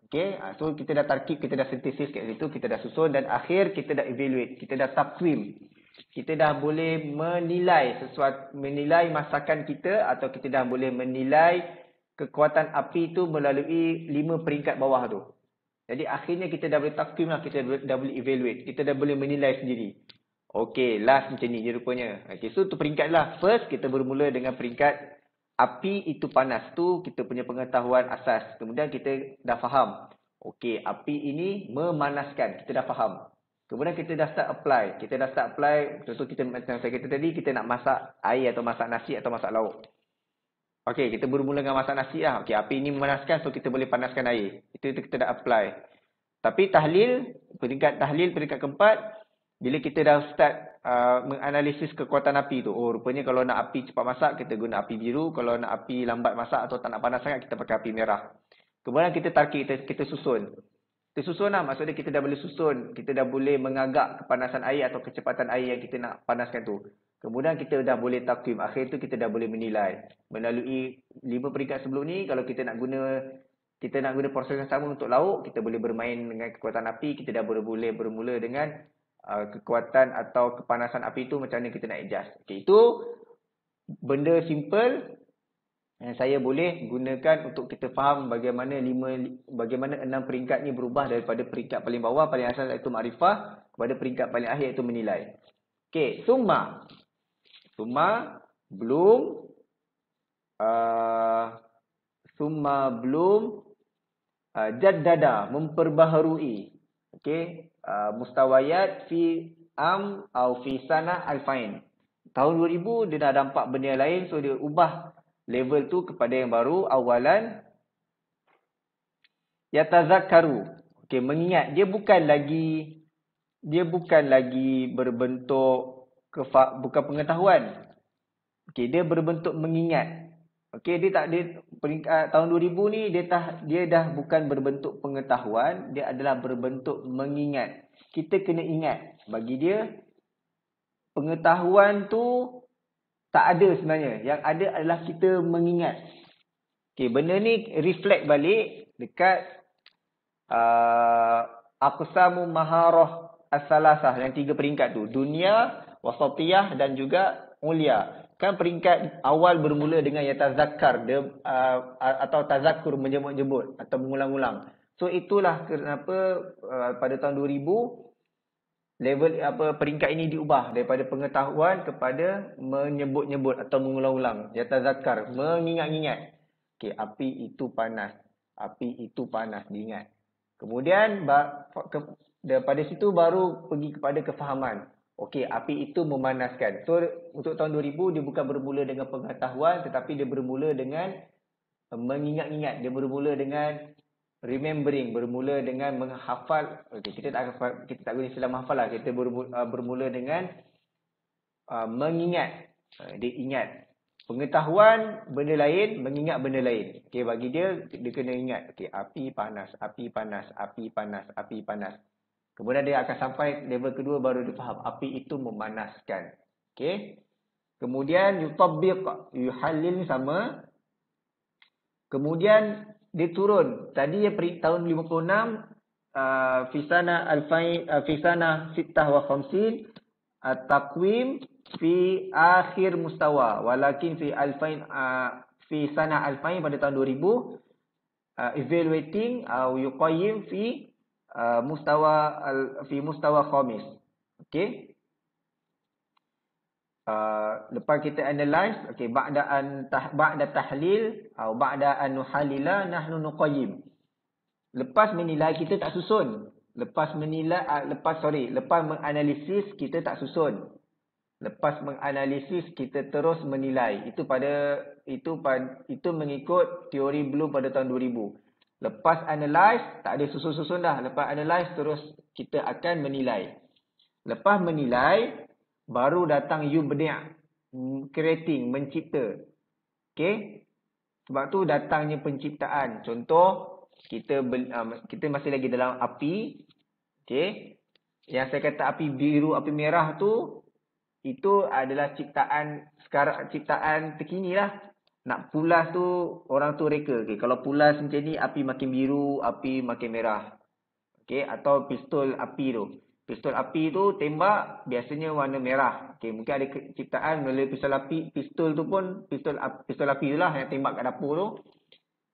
Okay. So, kita dah tarkib, kita dah sintesis kat situ. Kita dah susun dan akhir kita dah evaluate. Kita dah takwim. Kita dah boleh menilai masakan kita atau kita dah boleh menilai kekuatan api itu melalui 5 peringkat bawah tu. Jadi akhirnya kita dah boleh takwim lah, kita dah boleh evaluate, kita dah boleh menilai sendiri. Okey, last macam ni je rupanya. Okey, so tu peringkat lah. First kita bermula dengan peringkat api itu panas tu, kita punya pengetahuan asas. Kemudian kita dah faham. Okey, api ini memanaskan, kita dah faham. Kemudian kita dah start apply. Contoh kita macam saya kata tadi, kita nak masak air atau masak nasi atau masak lauk. Okey, kita bermula dengan masak nasi lah. Okey, api ini memanaskan, so kita boleh panaskan air. Itu kita dah apply. Tapi peringkat keempat, bila kita dah start menganalisis kekuatan api tu. Oh, rupanya kalau nak api cepat masak, kita guna api biru. Kalau nak api lambat masak atau tak nak panas sangat, kita pakai api merah. Kemudian kita tarkib, kita susun. Kita susun lah, maksudnya kita dah boleh susun. Kita dah boleh mengagak kepanasan air atau kecepatan air yang kita nak panaskan tu. Kemudian kita dah boleh takwim. Akhir tu kita dah boleh menilai. Melalui 5 peringkat sebelum ni, kalau kita nak guna proses yang sama untuk lauk, kita boleh bermain dengan kekuatan api. Kita dah boleh bermula dengan kekuatan atau kepanasan api tu macam mana kita nak adjust. Okay, itu benda simple yang saya boleh gunakan untuk kita faham bagaimana 6 peringkat ni berubah daripada peringkat paling bawah, paling asas iaitu makrifah, kepada peringkat paling akhir iaitu menilai. Okey, summa belum jaddada, memperbaharui. Okey, mustawayat fi atau fi sanah alfain. Tahun 2000 dia dah nampak benda lain, so dia ubah level tu kepada yang baru. Awalan yatazakkaru. Okey, mengingat dia bukan lagi berbentuk bukan pengetahuan. Okey, dia berbentuk mengingat. Okey, tahun 2000 ni dia dah bukan berbentuk pengetahuan, dia adalah berbentuk mengingat. Kita kena ingat, bagi dia pengetahuan tu tak ada sebenarnya. Yang ada adalah kita mengingat. Okey, benda ni reflect balik dekat aqsamu maharah as-salasah, yang 3 peringkat tu. Dunia, wasatiyah dan juga ulia. Kan peringkat awal bermula dengan yatazakkar, atau tazakkur, menyebut-nyebut atau mengulang-ulang. So itulah kenapa pada tahun 2000 level peringkat ini diubah daripada pengetahuan kepada menyebut-nyebut atau mengulang-ulang. Yatazakkar, mengingat-ingat. Okey, api itu panas, diingat. Kemudian daripada situ baru pergi kepada kefahaman. Okey, api itu memanaskan. So untuk tahun 2000 dia bukan bermula dengan pengetahuan, tetapi dia bermula dengan mengingat-ingat. Dia bermula dengan remembering, bermula dengan menghafal. Okay, kita tak guna istilah menghafal lah. Kita bermula dengan mengingat. Dia ingat. Pengetahuan benda lain, mengingat benda lain. Okay, bagi dia kena ingat. Okay, api panas. Kemudian dia akan sampai level kedua, baru dia faham. Api itu memanaskan. Okay. Kemudian yutabbiq, yuhallil sama. Kemudian dia turun. Tadi tahun 56 fi sana sittah wa khamsin at-taqwim fi akhir mustawa, walakin fi sana alfain pada tahun 2000 evaluating atau yuqayyim fi mustawa khamis. Okey. Lepas kita analyze, okey, ba'da tahlil atau ba'da an nuhalila nahnu nuqayyim. Lepas menilai kita tak susun. Lepas menganalisis kita tak susun. Lepas menganalisis kita terus menilai. Itu mengikut teori Bloom pada tahun 2000. Lepas analyze tak ada susun-susun dah. Lepas analyze terus kita akan menilai. Lepas menilai baru datang yubdi', creating, mencipta. Okey? Sebab tu datangnya penciptaan. Contoh kita masih lagi dalam api. Okey. Yang saya kata api biru, api merah tu itu adalah ciptaan terkini lah. Nak pulas tu orang tu reka. Okay, kalau pulas macam ni api makin biru, api makin merah. Okey, atau pistol api tu. Pistol api tu tembak biasanya warna merah. Okey, mungkin ada ciptaan melalui pistol api. Pistol tu pun pistol api tu lah yang tembak kat dapur tu.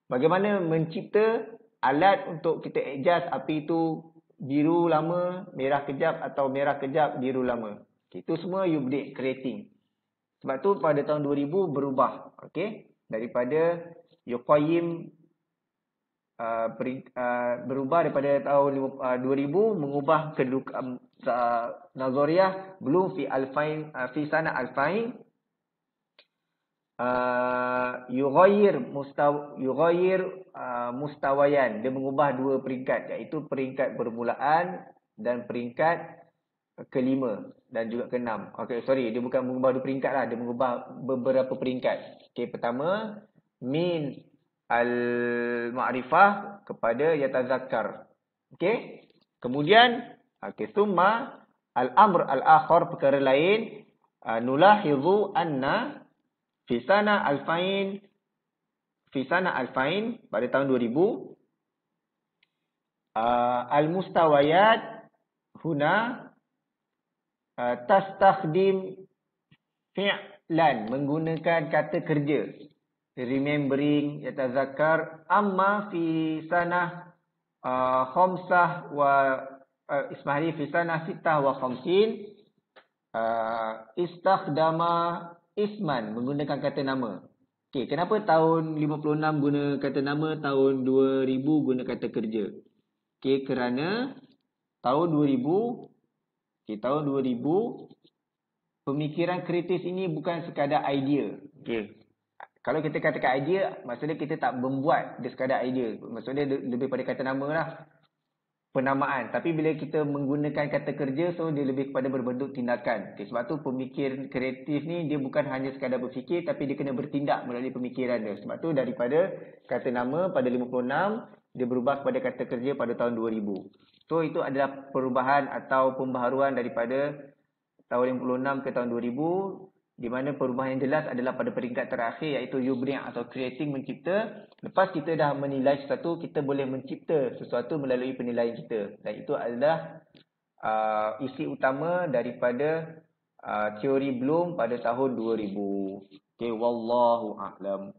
Bagaimana mencipta alat untuk kita adjust api tu biru lama, merah kejap atau merah kejap, biru lama. Okay, itu semua yubdi' creating. Sebab tu pada tahun 2000 berubah. Okay? Daripada yuqayyim berubah daripada tahun 2000 mengubah ke nazariyah belum fi sana alfain yughayir mustawayan. Dia mengubah dua peringkat, iaitu peringkat permulaan dan peringkat kelima dan juga keenam. Okey, sorry, dia bukan mengubah dua peringkat lah, dia mengubah beberapa peringkat. Okey, pertama min al-ma'rifah kepada yatazakkar. Okey? Kemudian summa al-amr al-akhar, perkara lain, nulahizu anna fi sana alfain pada tahun 2000 al-mustawayat huna tastakhdim fi'lan, menggunakan kata kerja. Remembering, yatazakkar. Amma fi sanah khamsah wa ismahli fi sanah sittah wa khamsin istakhdama isman, menggunakan kata nama. Okey, kenapa tahun 56 guna kata nama, tahun 2000 guna kata kerja? Okey, kerana tahun 2000 pemikiran kritis ini bukan sekadar idea. Okey. Kalau kita katakan idea, maksudnya kita tak membuat dia sekadar idea. Maksudnya lebih pada kata nama lah. Penamaan. Tapi bila kita menggunakan kata kerja, so dia lebih kepada berbentuk tindakan. Okay, sebab tu pemikir kreatif ni dia bukan hanya sekadar berfikir, tapi dia kena bertindak melalui pemikiran dia. Sebab tu daripada kata nama pada 56, dia berubah kepada kata kerja pada tahun 2000. So itu adalah perubahan atau pembaharuan daripada tahun 56 ke tahun 2000. Di mana perubahan yang jelas adalah pada peringkat terakhir, iaitu yubdi' atau creating, mencipta. Lepas kita dah menilai sesuatu, kita boleh mencipta sesuatu melalui penilaian kita. Dan itu adalah isi utama daripada teori Bloom pada tahun 2000. Okay, wallahu a'lam.